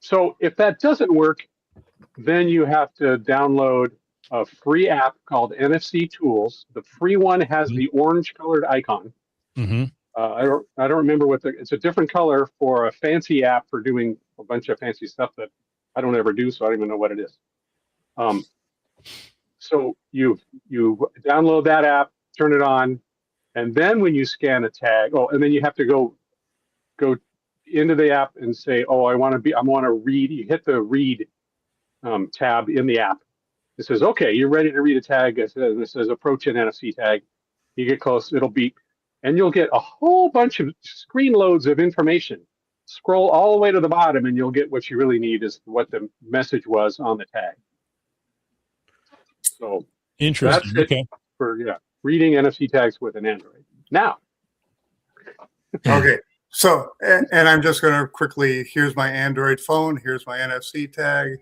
So if that doesn't work, then you have to download a free app called NFC Tools. The free one has the orange colored icon. Mm-hmm. I don't remember it's a different color for a fancy app for doing a bunch of fancy stuff that I don't ever do, so I don't even know what it is. So you download that app, turn it on, and then when you scan a tag, and then you have to go into the app and say, I want to read. You hit the read tab in the app. It says, okay, you're ready to read a tag. It says approach an NFC tag. You get close, it'll beep, and you'll get a whole bunch of screen loads of information. Scroll all the way to the bottom, and you'll get what you really need is what the message was on the tag. So Interesting. that's it Okay. for reading NFC tags with an Android. Now, Okay. So, and I'm just going to quickly, here's my Android phone. Here's my NFC tag.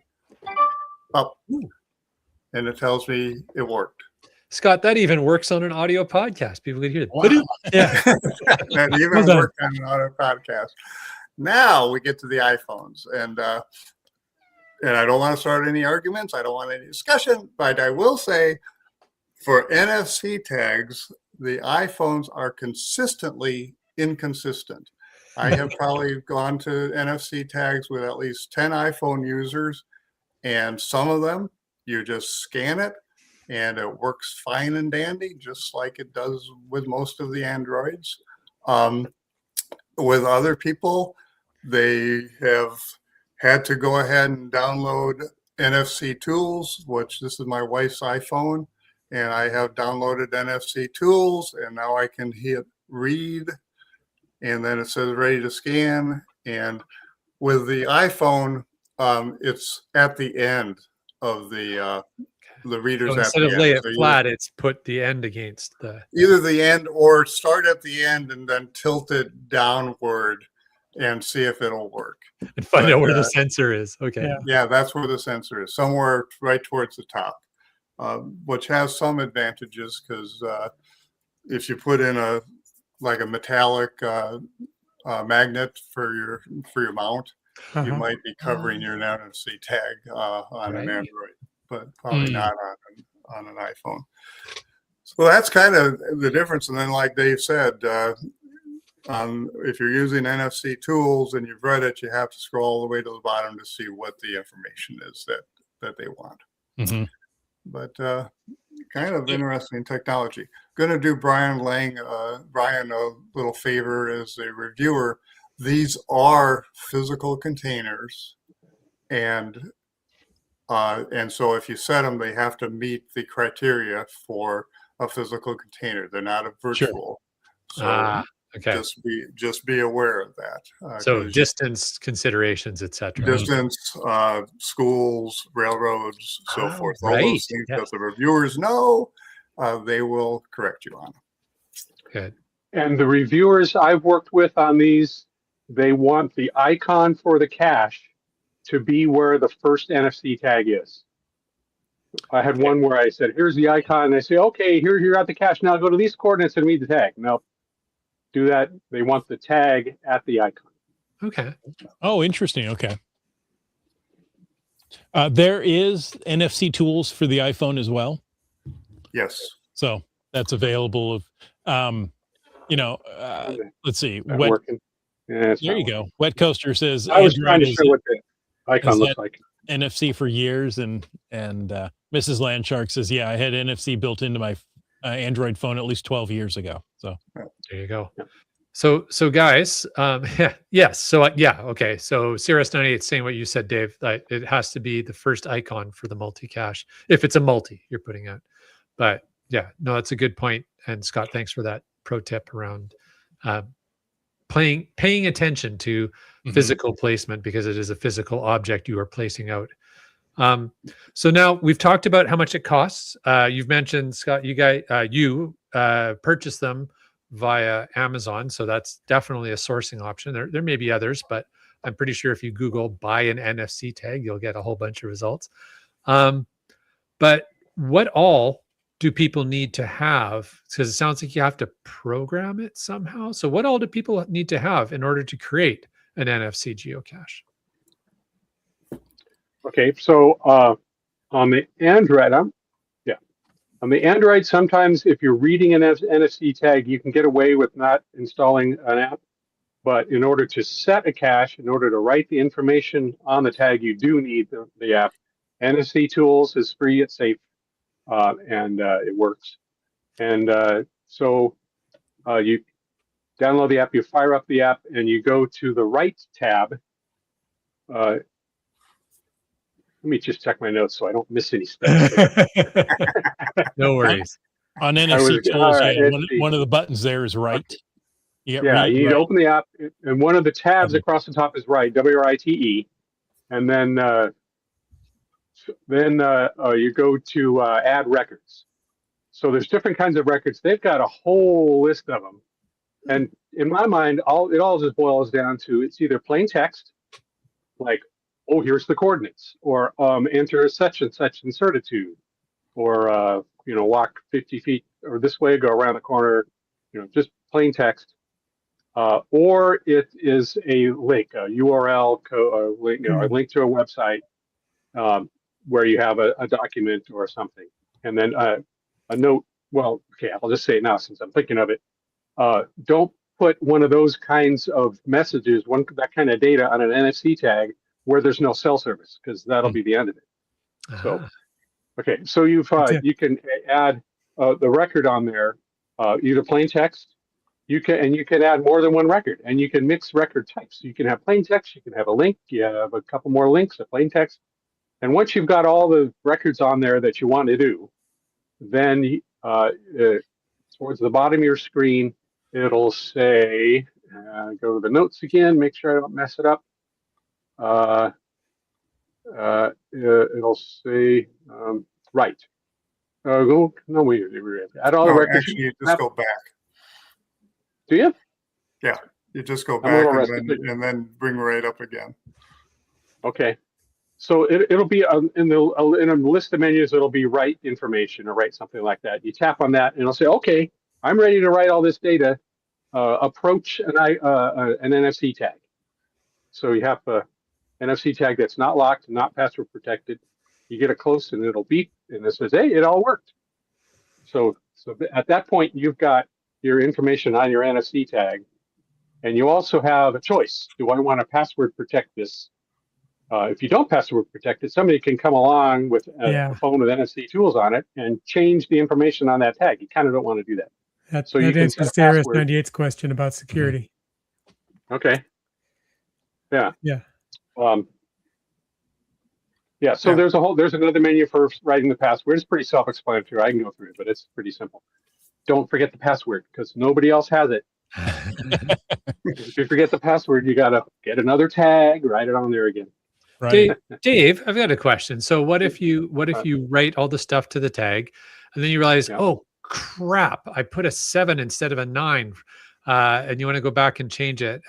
Up. And it tells me it worked. Scott, that even works on an audio podcast. People can hear it. Wow. Yeah. That even Well done. worked on an audio podcast. Now we get to the iPhones, and I don't want to start any arguments. I don't want any discussion, but I will say for NFC tags, the iPhones are consistently inconsistent. I have probably gone to NFC tags with at least 10 iPhone users, and some of them you just scan it and it works fine and dandy, just like it does with most of the Androids. With other people, they have had to go ahead and download NFC tools, which this is my wife's iPhone, and I have downloaded NFC tools, and now I can hit read, and then it says ready to scan. And with the iPhone, it's at the end of the readers. So at instead the of end. lay it So flat, it's put the end against the. either the end or start at the end and then tilt it downward and see if it'll work. And find But, out where the sensor is. Okay. Yeah. Yeah, that's where the sensor is, somewhere right towards the top, which has some advantages because if you put in a metallic magnet for your mount, you Uh-huh. might be covering your NFC tag on an Right. Android, but probably not on an iPhone. So that's kind of the difference. And then, like Dave said, if you're using NFC tools and you've read it, you have to scroll all the way to the bottom to see what the information is that they want. Mhm. But kind of interesting technology. Going to do Brian a little favor as a reviewer. These are physical containers, and so if you set them, they have to meet the criteria for a physical container. They're not a virtual. So Okay. just be aware of that. So distance considerations, etc. Distance, schools, railroads, so forth. All right. those things Yes. that the reviewers know, they will correct you on. Good. and the reviewers I've worked with on these, they want the icon for the cache to be where the first NFC tag is. I had one where I said, here's the icon. And they say, okay, you're at the cache. Now go to these coordinates and read the tag. Nope. Do that. They want the tag at the icon. Okay. Oh, interesting. Okay. There is NFC tools for the iPhone as well. Yes. So that's available. Let's see. Not Wet, working. Yeah, it's there not you go. Wet Coaster says working. I was trying to Android show what the icon has looks had like. NFC for years, and Mrs. Landshark says, yeah, I had NFC built into my Android phone at least 12 years ago. So There you go. Yeah. So guys, yes. So okay. So Cirrus98 is saying what you said, Dave. That it has to be the first icon for the multi-cache if it's a multi you're putting out. But yeah, no, that's a good point. And Scott, thanks for that pro tip around paying attention to physical placement, because it is a physical object you are placing out. So now we've talked about how much it costs. You've mentioned, Scott, you purchase them via Amazon. So that's definitely a sourcing option. There may be others, but I'm pretty sure if you Google buy an NFC tag, you'll get a whole bunch of results. But what all do people need to have? Because it sounds like you have to program it somehow. So what all do people need to have in order to create an NFC geocache? Okay, so on the Android, on the Android, sometimes if you're reading an NFC tag, you can get away with not installing an app. But in order to set a cache, in order to write the information on the tag, you do need the app. NFC Tools is free, it's safe. and it works. And so you download the app, you fire up the app, and you go to the right tab. Let me just check my notes so I don't miss any steps. No worries. On NFC was- tools, yeah, let's see. one of the buttons there is right. You get Yeah, read, you need right. to open the app, and one of the tabs Okay. across the top is right, WRITE, and then you go to add records. So there's different kinds of records. They've got a whole list of them, and in my mind, it all just boils down to it's either plain text, like, oh, here's the coordinates, or enter such and such in certitude, or walk 50 feet or this way, go around the corner, just plain text. Or it is a link, a URL, a link to a website where you have a document or something, and then a note. Well, okay, I'll just say it now since I'm thinking of it. Don't put one of those kinds of messages, that kind of data on an NFC tag where there's no cell service, because that'll be the end of it. So, okay, so you can add the record on there, either plain text. You can add more than one record, and you can mix record types. You can have plain text, you can have a link, you have a couple more links, a plain text. And once you've got all the records on there that you want to do, then towards the bottom of your screen, it'll say, go to the notes again, make sure I don't mess it up. It'll say, right. No, we add all the records. Actually, you just go back. Do you? Yeah, you just go I'm a back little and then bring right up again. Okay. So it'll be in a list of menus, it'll be write information or write something like that. You tap on that and it'll say, okay, I'm ready to write all this data. Approach an NFC tag. So you have an NFC tag that's not locked, not password protected. You get it close and it'll beep and it says, hey, it all worked. So at that point, you've got your information on your NFC tag, and you also have a choice. Do I want to password protect this? If you don't password protect it, somebody can come along with a phone with NFC tools on it and change the information on that tag. You kind of don't want to do that. That you can answers set a password. CRS-98's question about security. Okay. Yeah. Yeah. So there's another menu for writing the password. It's pretty self-explanatory. I can go through it, but it's pretty simple. Don't forget the password, because nobody else has it. If you forget the password, you got to get another tag, write it on there again. Right. Dave, I've got a question. So what if you write all the stuff to the tag, and then you realize, oh crap, I put a 7 instead of a 9, and you want to go back and change it?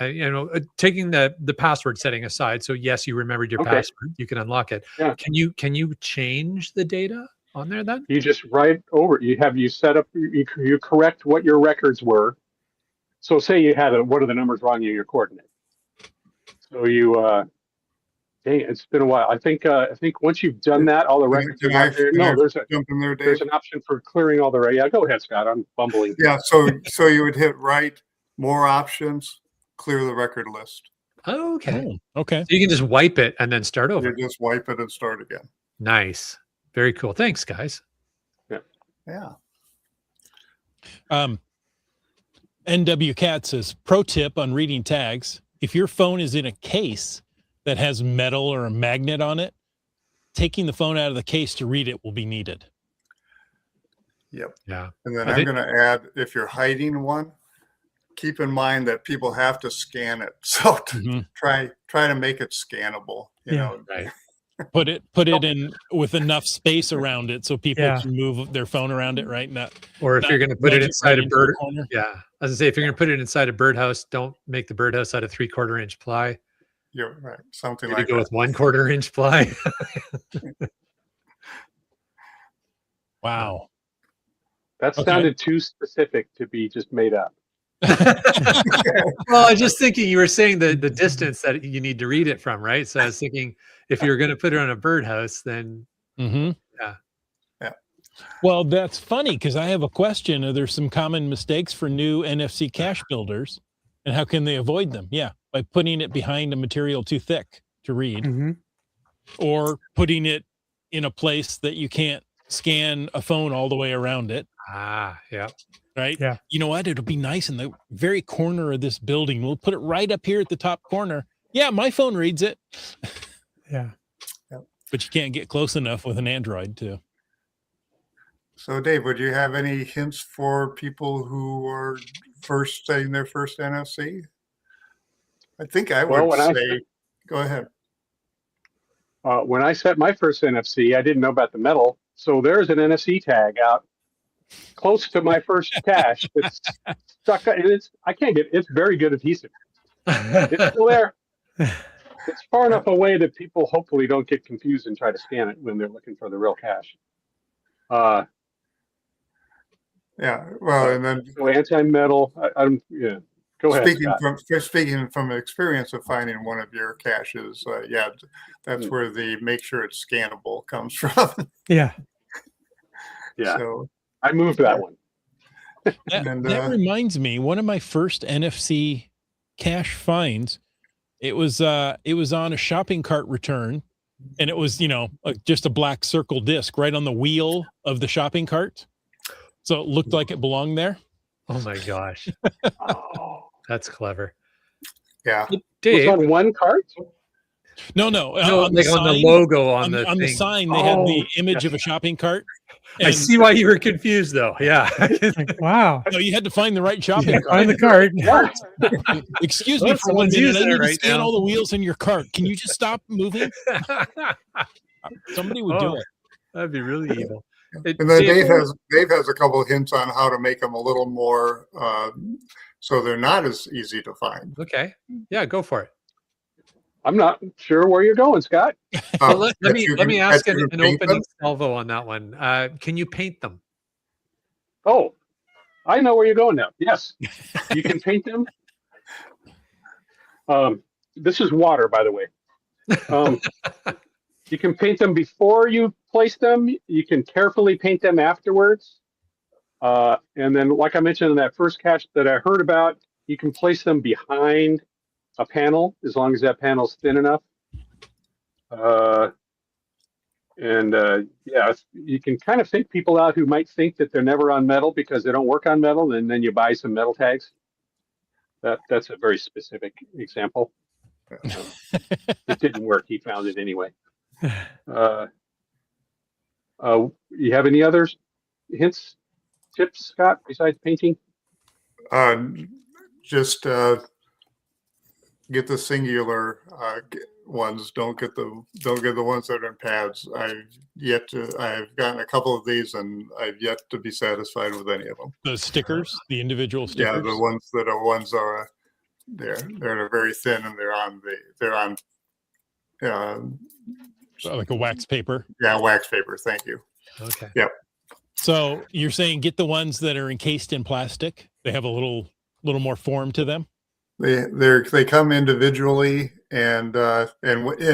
Taking the password setting aside. So yes, you remembered your password. You can unlock it. Yeah. Can you change the data on there then? You just write over. You set up. You correct what your records were. So say you had what are the numbers wrong in your coordinate? So you. Dang, it's been a while. I think once you've done that, all the records are out there. No, there's an option for clearing all the. Yeah, go ahead, Scott. I'm bumbling. Yeah, so you would hit write, more options, clear the record list. Oh, okay. Okay. So you can just wipe it and then start over. You just wipe it and start again. Nice. Very cool. Thanks, guys. Yeah. NW Cat says, pro tip on reading tags: if your phone is in a case that has metal or a magnet on it, taking the phone out of the case to read it will be needed. Yep. Yeah. And then I'm going to add, if you're hiding one, keep in mind that people have to scan it. So try to make it scannable. You know. Right. Put it in with enough space around it so people can move their phone around it, right? Or if you're going to put it inside a bird, as I say, if you're going to put it inside a birdhouse, don't make the birdhouse out of 3/4 inch ply. You're right. Something Maybe like go that. with 1/4 inch ply. Wow. That sounded too specific to be just made up. Well, I was just thinking, you were saying the distance that you need to read it from, right? So I was thinking, if you were going to put it on a birdhouse, then Well, that's funny, because I have a question. Are there some common mistakes for new NFC cache builders, and how can they avoid them? Yeah, by putting it behind a material too thick to read, or putting it in a place that you can't scan a phone all the way around it. Yeah. Right. Yeah. You know what? It'll be nice in the very corner of this building. We'll put it right up here at the top corner. Yeah, my phone reads it. Yeah. But you can't get close enough with an Android too. So, Dave, would you have any hints for people who are first setting their first NFC? I think I would say, go ahead. When I set my first NFC, I didn't know about the metal. So there's an NFC tag out close to my first cache that's stuck. And I can't get, it's very good adhesive. It's still there. It's far enough away that people hopefully don't get confused and try to scan it when they're looking for the real cache. Yeah, well, and then so anti-metal. Yeah. Go ahead. Speaking from experience of finding one of your caches, yeah, that's where the make sure it's scannable comes from. Yeah. Yeah. So I moved that one. That reminds me, one of my first NFC cache finds, it was on a shopping cart return, and it was, just a black circle disc right on the wheel of the shopping cart. So it looked like it belonged there. Oh my gosh. Oh. That's clever. Yeah. Dave, was on one cart? No, on the logo on the sign, they had the image of a shopping cart. I see why you were confused, though. Yeah. Wow. No, you had to find the right shopping cart. Find the cart. Excuse me for 1 minute. I need to scan now. all the wheels in your cart. Can you just stop moving? Somebody would do it. That'd be really evil. And then Dave has a couple of hints on how to make them a little more so they're not as easy to find. Okay. Yeah, go for it. I'm not sure where you're going, Scott. Well, let me ask an opening salvo on that one. Can you paint them? Oh, I know where you're going now. Yes, you can paint them. This is water, by the way. You can paint them before you place them. You can carefully paint them afterwards. And then, like I mentioned in that first cache that I heard about, you can place them behind a panel as long as that panel's thin enough. Yeah, you can kind of think people out who might think that they're never on metal because they don't work on metal, and then you buy some metal tags. That's a very specific example. It didn't work. He found it anyway. You have any other hints, tips, Scott, besides painting? Just get the singular ones. Don't get the ones that are in pads. I've gotten a couple of these, and I've yet to be satisfied with any of them. The stickers, the individual stickers. Yeah, the ones are they're very thin, and they're on like a wax paper. Yeah, wax paper. Thank you. Okay. Yep. So you're saying get the ones that are encased in plastic. They have a little more form to them. They come individually, and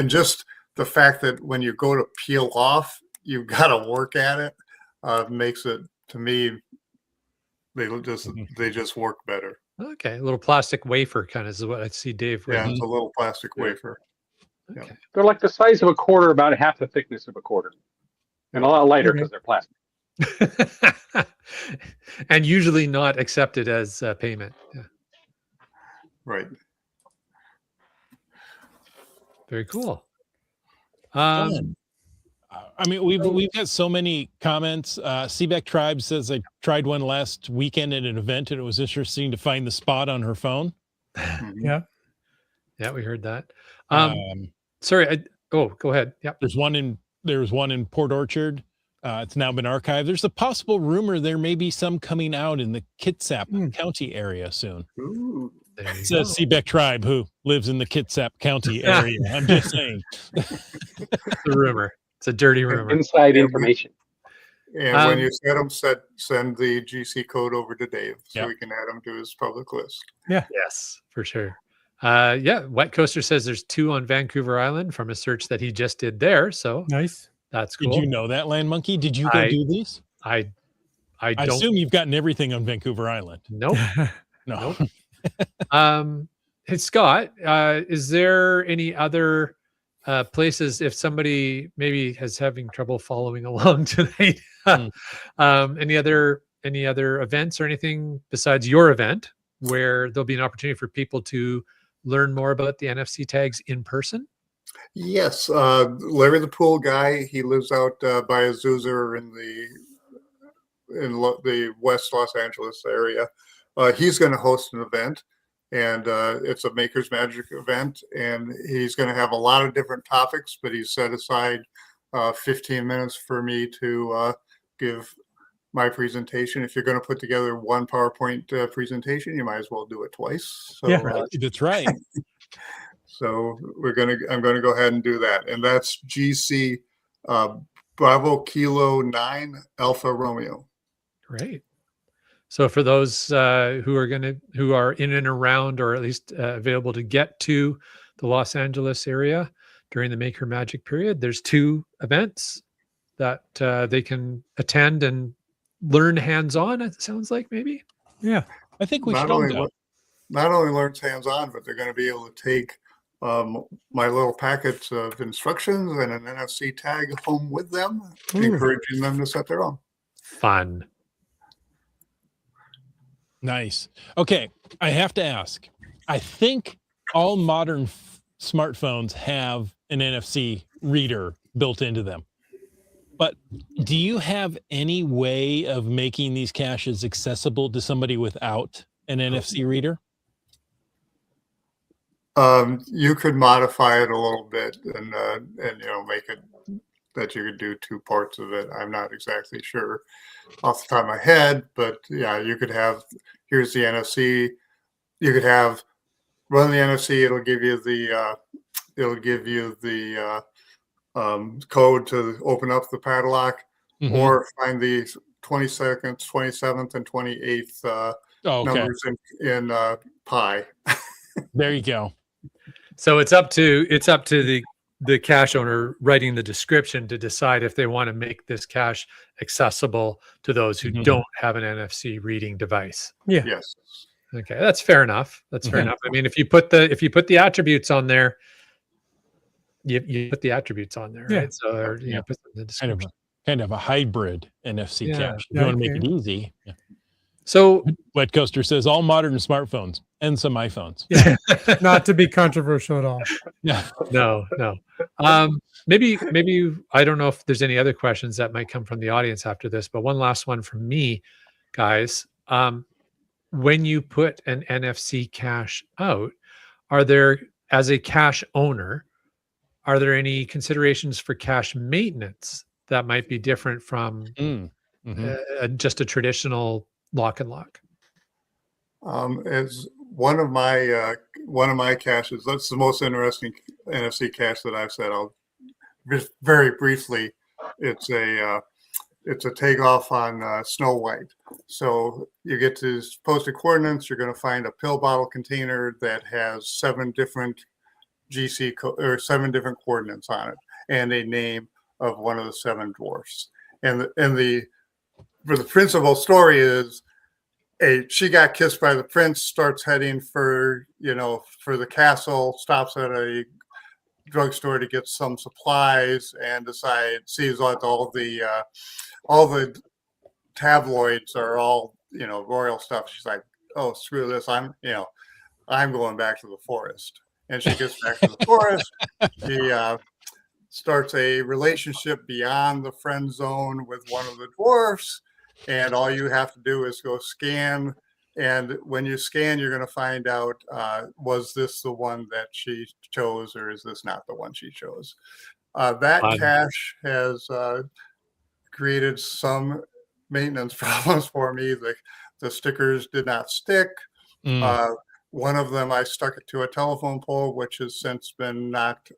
just the fact that when you go to peel off, you've got to work at it makes it, to me, they just work better. Okay, a little plastic wafer kind of is what I see Dave with. Yeah, it's a little plastic wafer. Okay. Yeah. They're like the size of a quarter, about half the thickness of a quarter, and a lot lighter because they're plastic. And usually not accepted as payment. Yeah. Right. Very cool. I mean, we've got so many comments. Seebeck Tribe says I tried one last weekend at an event, and it was interesting to find the spot on her phone. Yeah. Yeah, we heard that. Sorry. Go ahead. Yep. There was one in Port Orchard. It's now been archived. There's a possible rumor there may be some coming out in the Kitsap County area soon. Ooh. Says Seebeck Tribe, who lives in the Kitsap County area. I'm just saying. It's a rumor. It's a dirty rumor. Inside information. And when you set them, send the GC code over to Dave so we can add them to his public list. Yeah. Yes, for sure. Wet Coaster says there's 2 on Vancouver Island from a search that he just did there. So Nice. That's cool. Did you know that, Land Monkey? Did you go do these? I I assume you've gotten everything on Vancouver Island. Nope. No. Hey, Scott, is there any other places, if somebody maybe is having trouble following along tonight, Hmm. any other events or anything besides your event where there'll be an opportunity for people to learn more about the NFC tags in person? Yes, Larry the Pool Guy. He lives out by Azusa in the West Los Angeles area. He's going to host an event, and it's a Maker's Magic event, and he's going to have a lot of different topics. But he's set aside 15 minutes for me to give my presentation. If you're going to put together one PowerPoint presentation, you might as well do it twice. So, Yeah. That's right. so I'm going to go ahead and do that, and that's GC Bravo Kilo 9 Alpha Romeo. Great. So for those who are in and around, or at least available to get to the Los Angeles area during the Maker Magic period, there's 2 events that they can attend and learn hands-on. It sounds like maybe. Yeah. I think we Not should all only go. not only learns hands-on, but they're going to be able to take my little packets of instructions and an NFC tag home with them, encouraging them to set their own. Fun. Nice. Okay, I have to ask. I think all modern smartphones have an NFC reader built into them. But do you have any way of making these caches accessible to somebody without an NFC reader? You could modify it a little bit and make it that you could do 2 parts of it. I'm not exactly sure off the top of my head, but yeah, you could have, here's the NFC. You could have run the NFC. It'll give you the code to open up the padlock, or find the 22nd, 27th, and 28th numbers in pi. There you go. So it's up to the cache owner writing the description to decide if they want to make this cache accessible to those who don't have an NFC reading device. Yeah. Yes. Okay, that's fair enough. That's fair enough. I mean, if you put the attributes on there, you put the attributes on there, right? So put them in the description. Kind of a hybrid NFC cache. If you Yeah, want to make it easy. Yeah. So Wet Coaster says all modern smartphones and some iPhones. Yeah. Not to be controversial at all. Yeah. no. Maybe I don't know if there's any other questions that might come from the audience after this, but one last one from me, guys. When you put an NFC cache out, are there, as a cache owner, are there any considerations for cache maintenance that might be different from just a traditional lock and lock? As one of my caches, that's the most interesting NFC cache that I've said. I'll just very briefly. It's a takeoff on Snow White. So you get to posted coordinates. You're going to find a pill bottle container that has 7 different or 7 different coordinates on it, and a name of one of the 7 dwarfs. And the principal story is, she got kissed by the prince, starts heading for the castle, stops at a drugstore to get some supplies, and sees like all the tabloids are all royal stuff. She's like, oh, screw this, I'm going back to the forest. And she gets back to the forest. She starts a relationship beyond the friend zone with one of the dwarfs. And all you have to do is go scan. And when you scan, you're going to find out, was this the one that she chose, or is this not the one she chose? That cache has created some maintenance problems for me. The stickers did not stick. One of them, I stuck it to a telephone pole, which has since been knocked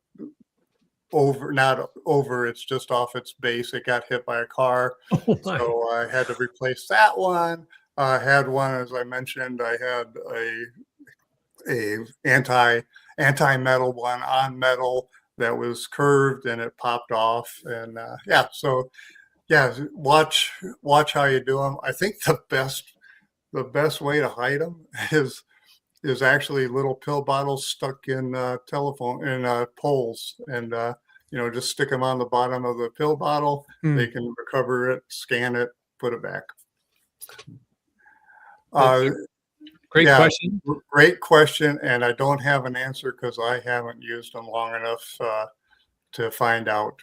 over, not over, it's just off its base. It got hit by a car. So I had to replace that one. I had one, as I mentioned, I had a anti-metal one on metal that was curved and it popped off. And watch how you do them. I think the best way to hide them is is actually little pill bottles stuck in poles, and just stick them on the bottom of the pill bottle. They can recover it, scan it, put it back. Great question. Great question, and I don't have an answer because I haven't used them long enough to find out.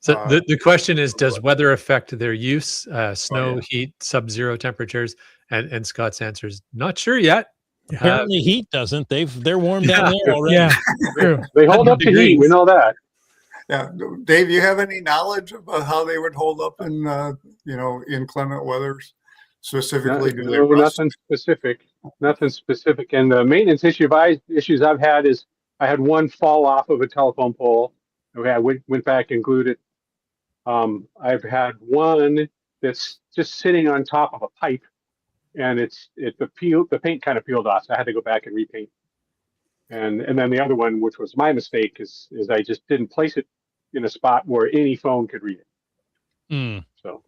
So the question is, does weather affect their use? Snow, heat, sub-zero temperatures, and Scott's answer is not sure yet. Apparently, heat doesn't. They're warm down there already. Yeah, true. They hold up to heat. We know that. Yeah, Dave, you have any knowledge about how they would hold up in inclement weathers, specifically? Nothing specific. Nothing specific. And the maintenance issues I've had is I had one fall off of a telephone pole. I went back and glued it. I've had one that's just sitting on top of a pipe, and the paint kind of peeled off, so I had to go back and repaint. And then the other one, which was my mistake, is I just didn't place it in a spot where any phone could read it. So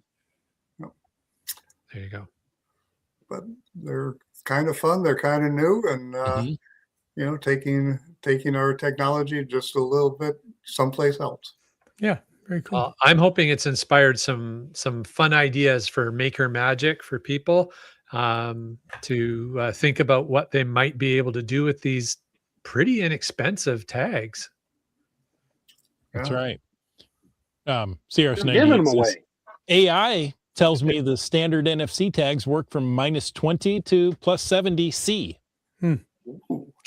there you go. But they're kind of fun. They're kind of new, and taking our technology just a little bit someplace else. Yeah, very cool. I'm hoping it's inspired some fun ideas for Maker Magic for people to think about what they might be able to do with these pretty inexpensive tags. That's right. CRS giving them away. AI tells me the standard NFC tags work from -20 to +70 C.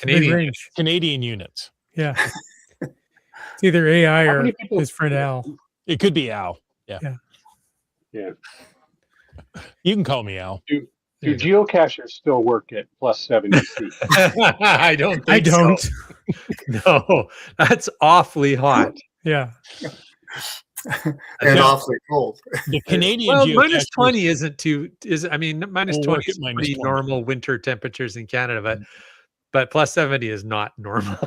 Canadian units. Yeah. It's either AI or his friend Al. It could be Al. Yeah. You can call me Al. Do geocachers still work at +70 C? I don't. So. No, that's awfully hot. Yeah. And awfully cold. The Canadian -20 isn't too. -20 is pretty normal winter temperatures in Canada, but +70 is not normal.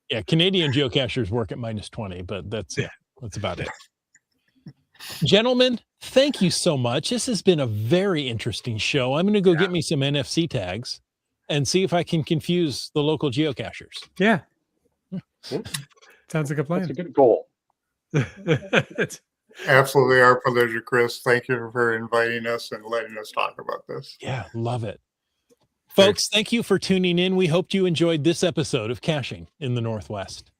Yeah, Canadian geocachers work at -20, but that's about it. Gentlemen, thank you so much. This has been a very interesting show. I'm going to go get me some NFC tags and see if I can confuse the local geocachers. Yeah. Sounds like a plan. That's a good goal. Absolutely our pleasure, Chris. Thank you for inviting us and letting us talk about this. Yeah, love it. Folks, thank you for tuning in. We hope you enjoyed this episode of Caching in the Northwest.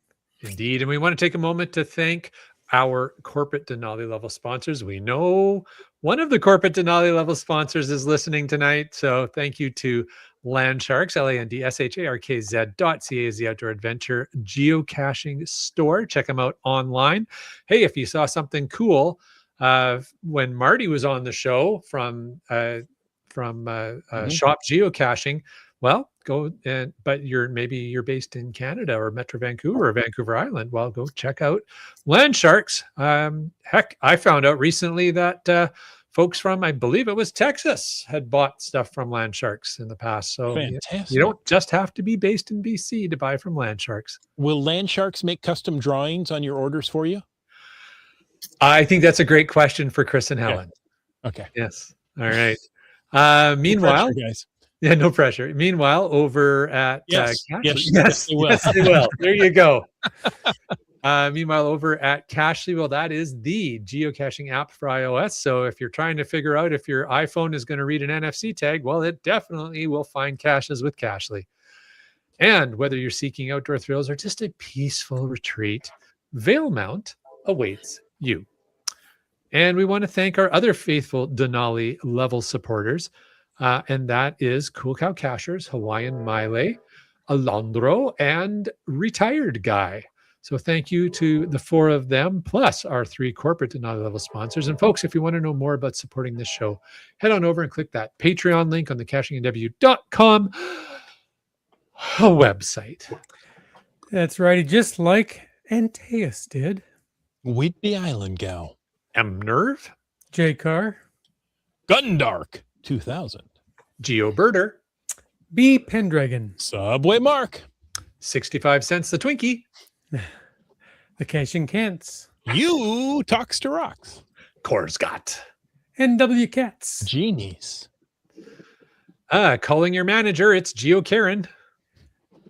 Indeed. And we want to take a moment to thank our corporate Denali level sponsors. We know one of the corporate Denali level sponsors is listening tonight. So thank you to Landsharks, LANDSHARKZ.ca is the outdoor adventure geocaching store. Check them out online. Hey, if you saw something cool when Marty was on the show from Shop Geocaching, well, go but you're based in Canada or Metro Vancouver or Vancouver Island. Well, go check out Landsharks. Heck, I found out recently that folks from, I believe it was Texas, had bought stuff from Landsharks in the past. So you don't just have to be based in BC to buy from Landsharks. Will Landsharks make custom drawings on your orders for you? I think that's a great question for Chris and Helen. Okay. Yes. All right. Meanwhile, no pressure, guys. Yeah, no pressure. Meanwhile, over at yes, they will. Yes, they will. There you go. Meanwhile, over at Cachly, well, that is the geocaching app for iOS. So if you're trying to figure out if your iPhone is going to read an NFC tag, well, it definitely will find caches with Cachly. And whether you're seeking outdoor thrills or just a peaceful retreat, Valemount awaits you. And we want to thank our other faithful Denali level supporters. And that is Cool Cow Cachers, Hawaiian Miley, Alondro, and Retired Guy. So thank you to the four of them, plus our three corporate Denali level sponsors. And folks, if you want to know more about supporting this show, head on over and click that Patreon link on the cachingandw.com website. That's right. Just like Antaeus did. Whidbey Island Gal. M-Nerve. J-Car. Gundark 2000. GeoBirder. B. Pendragon. Subway Mark. 65 cents the Twinkie. The Caching Cants. You Talks to Rocks. Korsgott. NW Cats. Genies. Calling your manager. It's Geo Karen.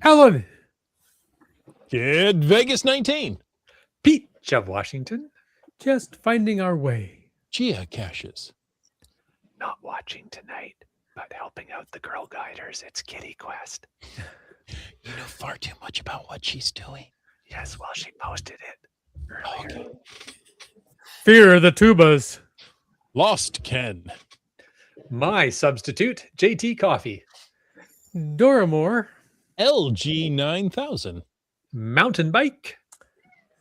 Alan. Kid Vegas 19. Pete of Washington. Just finding our way. Geocaches. Not watching tonight, but helping out the Girl Guiders. It's Kitty Quest. You know far too much about what she's doing. Yes, well, she posted it earlier. Okay. Fear the tubas. Lost Ken. My substitute, JT Coffee. Doramore. LG 9000. Mountain Bike.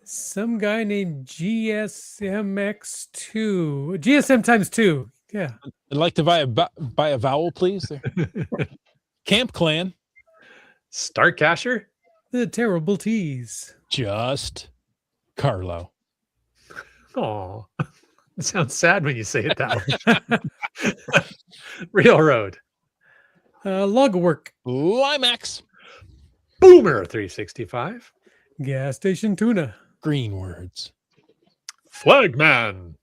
Some guy named GSMx2. GSM times 2. Yeah. I'd like to buy a vowel, please. There. Camp Clan. Starcasher. The Terrible Tease. Just Carlo. Oh, it sounds sad when you say it that way. Railroad. Log work. Limax. Boomer 365. Gas station tuna. Green words. Flagman.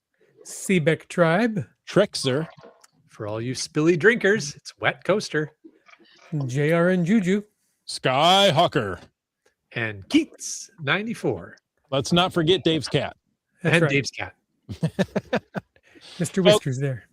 Seebeck tribe. Trexer. For all you spilly drinkers, it's Wet Coaster. JR and Juju. Skyhawker. And Keats 94. Let's not forget Dave's cat. That's and right. Dave's cat. Mr. Whiskers there.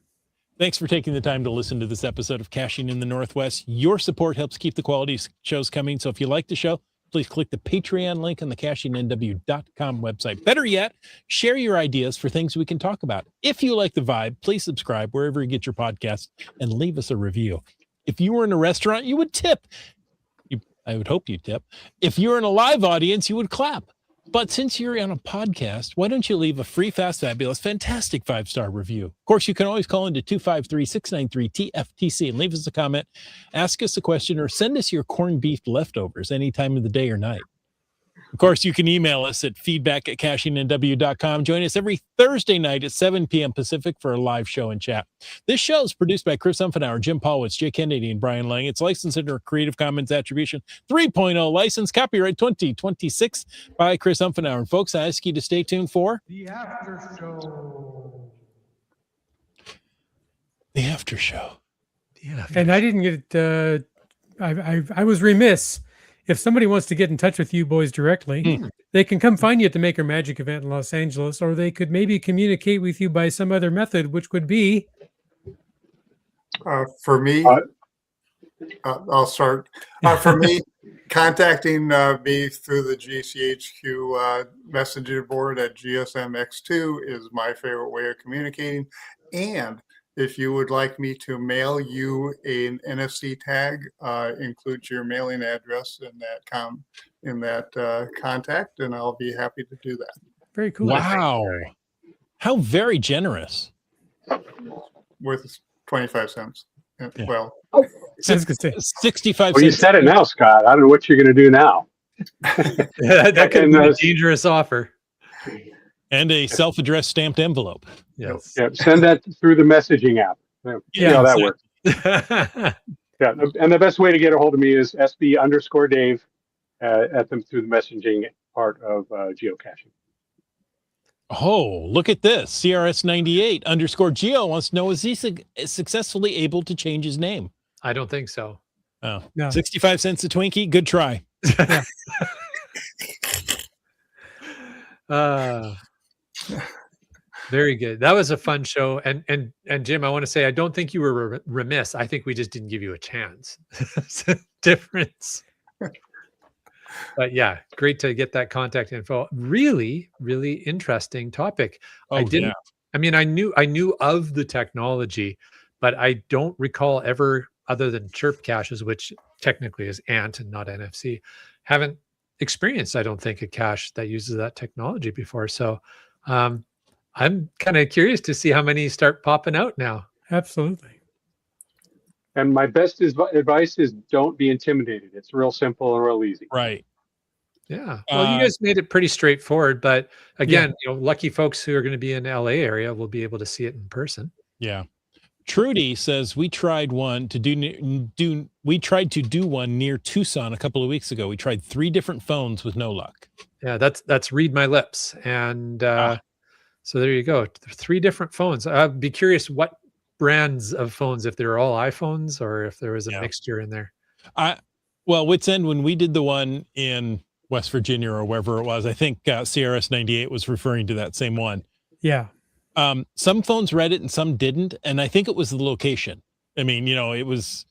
Thanks for taking the time to listen to this episode of Caching in the Northwest. Your support helps keep the quality shows coming. So if you like the show, please click the Patreon link on the CachingNW.com website. Better yet, share your ideas for things we can talk about. If you like the vibe, please subscribe wherever you get your podcasts and leave us a review. If you were in a restaurant, you would tip. I would hope you tip. If you're in a live audience, you would clap. But since you're on a podcast, why don't you leave a free, fast, fabulous, fantastic 5-star review? Of course, you can always call into 253-693-TFTC and leave us a comment, ask us a question, or send us your corned beef leftovers any time of the day or night. Of course, you can email us at feedback@cachingNW.com. Join us every Thursday night at 7 p.m. Pacific for a live show and chat. This show is produced by Chris Umfenauer, Jim Paulwitz, Jay Kennedy, and Brian Lang. It's licensed under Creative Commons Attribution 3.0 license, copyright 2026 by Chris Umfenauer. And folks, I ask you to stay tuned for The After Show. the after show. Yeah. And I didn't get I was remiss. If somebody wants to get in touch with you boys directly, they can come find you at the Maker Magic event in Los Angeles, or they could maybe communicate with you by some other method, which would be For me, I'll start. For me, contacting me through the GCHQ messenger board at GSMx2 is my favorite way of communicating. And if you would like me to mail you an NFC tag, include your mailing address in that contact, and I'll be happy to do that. very cool. Wow. How very generous. Worth 25 cents. Yeah. Well, I was gonna say, 65 Well, you cents. said it now, Scott. I don't know what you're going to do now. That could be a dangerous offer. And a self-addressed stamped envelope. Yes. Yeah, send that through the messaging app. See how that works. Yeah, and the best way to get a hold of me is SB_Dave at them through the messaging part of geocaching. Oh, look at this. CRS98_Geo wants to know, is he successfully able to change his name? I don't think so. Oh, No. 65 cents a Twinkie. Good try. Very good. That was a fun show. And Jim, I want to say, I don't think you were remiss. I think we just didn't give you a chance. It's a difference. But yeah, great to get that contact info. Really, really interesting topic. Oh, I didn't. yeah. I mean, I knew of the technology, but I don't recall ever, other than chirp caches, which technically is ANT and not NFC, haven't experienced, I don't think, a cache that uses that technology before. So I'm kind of curious to see how many start popping out now. absolutely. And my best advice is don't be intimidated. It's real simple and real easy. Right. Yeah. Well, you guys made it pretty straightforward, but again, lucky folks who are going to be in the LA area will be able to see it in person. Yeah. Trudy says we tried to do one near Tucson a couple of weeks ago. We tried 3 different phones with no luck. Yeah, that's read my lips. And so there you go. 3 different phones. I'd be curious what brands of phones, if they were all iPhones or if there was a Yeah. mixture in there. Well, Wits End, when we did the one in West Virginia or wherever it was, I think CRS 98 was referring to that same one. Yeah. Some phones read it and some didn't. And I think it was the location. I mean, it was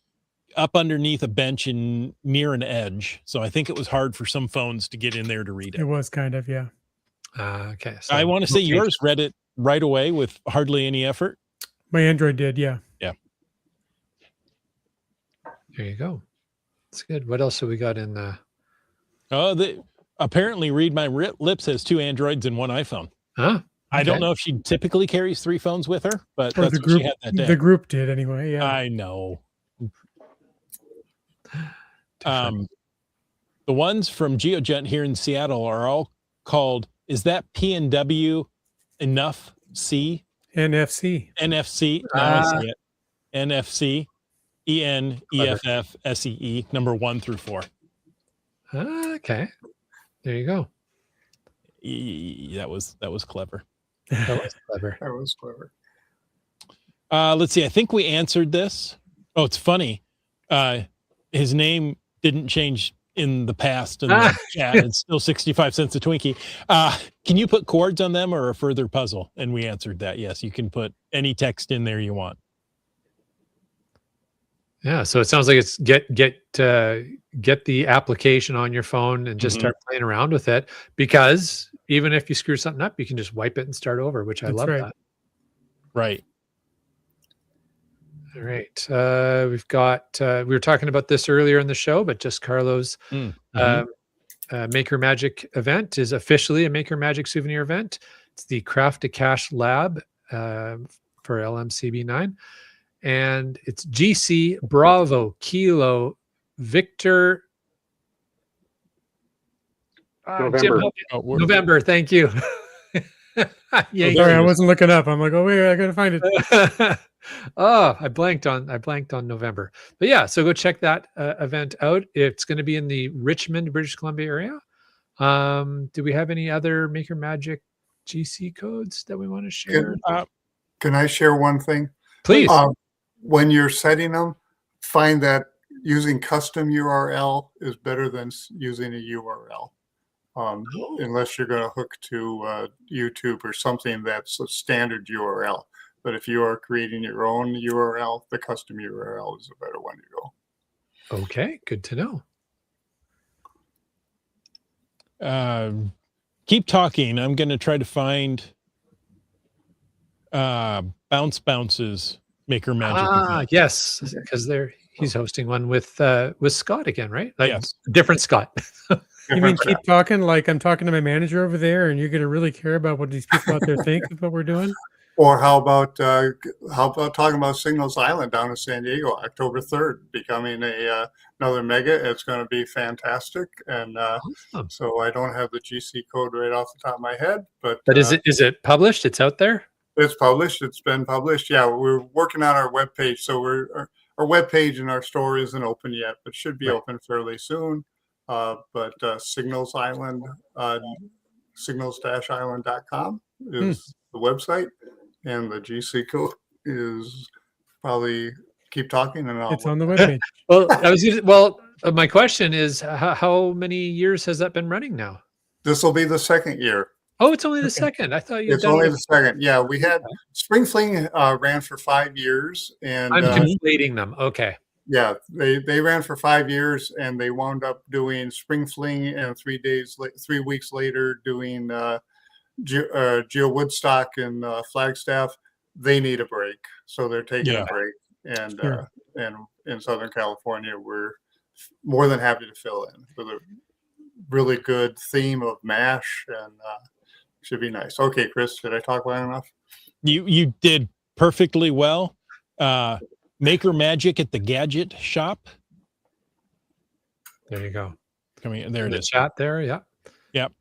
up underneath a bench and near an edge. So I think it was hard for some phones to get in there to read It it. was kind of, yeah. Okay. So I want to say location. yours read it right away with hardly any effort. My Android did, yeah. There you go. That's good. What else have we got in the? Apparently Read My Lips has 2 Androids and 1 iPhone. Huh? I don't Okay. know if she typically carries 3 phones with her, but Or that's the what group, she had that day. the group did anyway, yeah. I know. Different. The ones from GeoJet here in Seattle are all called, is that PNW enough C? NFC. NFC. Now I see it. NFC. ENEFFSEE, number 1 through 4. Okay. There you go. That was clever. That was clever. That was clever. Let's see. I think we answered this. Oh, it's funny. His name didn't change in the past in the chat. It's still 65 cents a Twinkie. Can you put chords on them or a further puzzle? And we answered that. Yes, you can put any text in there you want. Yeah. So it sounds like it's get the application on your phone and just start playing around with it, because even if you screw something up, you can just wipe it and start over, which I That's love right. that. Right. All right. We've got, we were talking about this earlier in the show, but just Carlo's Maker Magic event is officially a Maker Magic souvenir event. It's the Craft to Cache Lab for LMCB9. And it's GC Bravo Kilo Victor November. November. Thank you. Yeah, Sorry, I wasn't looking up. I'm like, oh wait, I gotta find it. Oh, I blanked on November. But yeah, so go check that event out. It's going to be in the Richmond, British Columbia area. Do we have any other Maker Magic GC codes that we want to share? Can I share one thing? Please. When you're setting them, find that using custom URL is better than using a URL. Unless you're going to hook to YouTube or something that's a standard URL. But if you are creating your own URL, the custom URL is a better one to go. Okay, good to know. Keep talking. I'm going to try to find Bounce's Maker Magic event. Yes, because he's hosting one with Scott again, right? Like, Yes. different Scott. You mean keep talking like I'm talking to my manager over there, and you're going to really care about what these people out there think of what we're doing? Or how about talking about Signals Island down in San Diego, October 3rd, becoming another mega. It's going to be fantastic, and Awesome. so I don't have the GC code right off the top of my head, but Is it published? It's out there? it's published. It's been published. Yeah, we're working on our webpage, so our webpage and our store isn't open yet, but should be open fairly soon. But Signals Island, signals-island.com is the website. And the GC code is probably keep talking and It's on the webpage. My question is, how many years has that been running now? This will be the second year. Oh, it's only the second. I thought you. It's only the second. Yeah, we had Spring Fling ran for 5 years, and I'm conflating them. Okay. yeah, they ran for 5 years, and they wound up doing Spring Fling, and 3 weeks later doing Geo Woodstock and Flagstaff. They need a break, so they're taking a break. And and in Southern California, we're more than happy to fill in with a really good theme of MASH, and should be nice. Okay, Chris, did I talk long enough? You did perfectly well. Maker Magic at the Gadget Shop. There you go. Coming there, it is. Chat there. Yeah. Yep.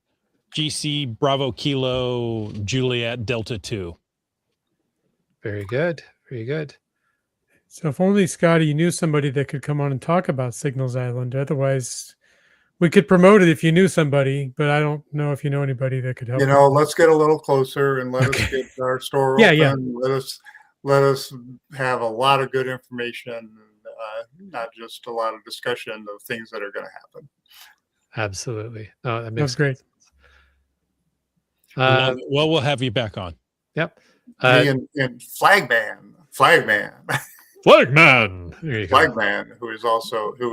GC Bravo Kilo Juliet Delta 2. Very good. Very good. So if only, Scotty, you knew somebody that could come on and talk about Signals Island. Otherwise, we could promote it if you knew somebody, but I don't know if you know anybody that could help. Let's get a little closer and let us get our store open. let us have a lot of good information, not just a lot of discussion of things that are going to happen. Absolutely. No, that makes That's great. sense. Love it. Well, we'll have you back on. Yep. Me and Flagman, Flagman. There you go. Flagman, who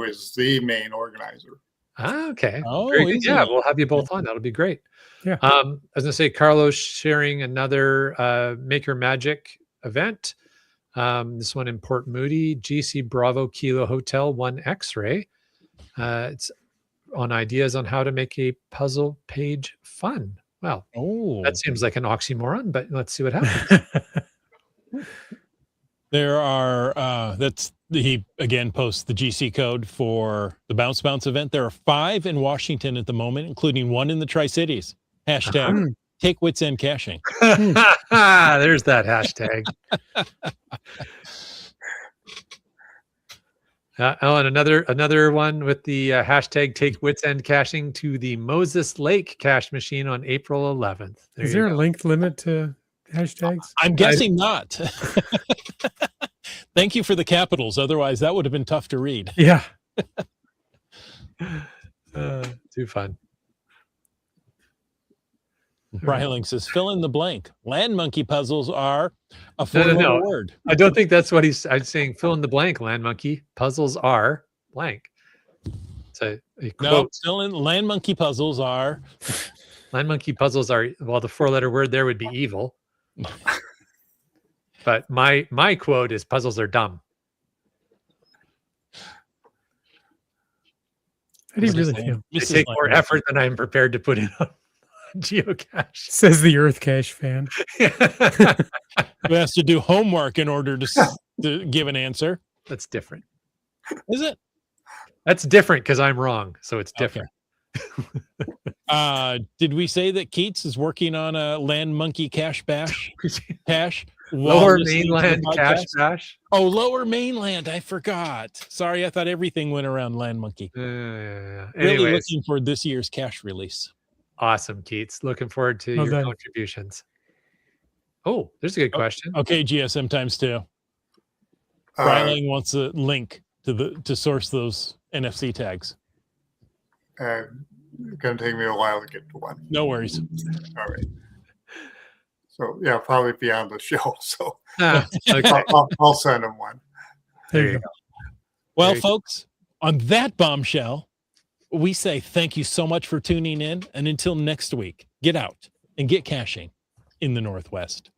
is the main organizer. Okay. Oh, Very good. easy. Yeah, we'll have you both on. That'll be great. Yeah. I was gonna say Carlos sharing another Maker Magic event. This one in Port Moody, GC Bravo Kilo Hotel 1 X-ray. It's on ideas on how to make a puzzle page fun. Well, Oh, that seems like an oxymoron, but let's see what happens. there are he again posts the GC code for the Bounce event. There are 5 in Washington at the moment, including 1 in the Tri-Cities. Hashtag take wits end caching. There's that hashtag. And another one with the hashtag take wits end caching to the Moses Lake cache machine on April 11th. Is there a length limit to hashtags? I'm guessing not. Thank you for the capitals. Otherwise, that would have been tough to read. Yeah. Too fun. Bryling says, fill in the blank. Land monkey puzzles are a No. four-letter word. I don't think that's what I'm saying. Fill in the blank, land monkey. Puzzles are blank. It's a No, quote. fill in land monkey puzzles are. Land monkey puzzles are, well, the 4-letter word there would be evil. But my quote is puzzles are dumb. How do you really feel? They take more effort than I'm prepared to put in on geocache. Says the Earth Cache fan. Who has to do homework in order to give an answer. That's different. Is it? That's different because I'm wrong. So it's different. Did we say that Keats is working on a land monkey cache bash? Cache? Lower mainland cache bash? Oh, lower mainland. I forgot. Sorry, I thought everything went around land monkey. Really Really looking for this year's cache release. Awesome, Keats. Looking forward to your contributions. Oh, there's a good question. Okay, GSM times 2. Bryling wants a link to source those NFC tags. It's going to take me a while to get to one. No worries. All right. So yeah, probably beyond the show. So Okay. I'll send them one. There you go. Well, folks, on that bombshell, we say thank you so much for tuning in. And until next week, get out and get caching in the Northwest.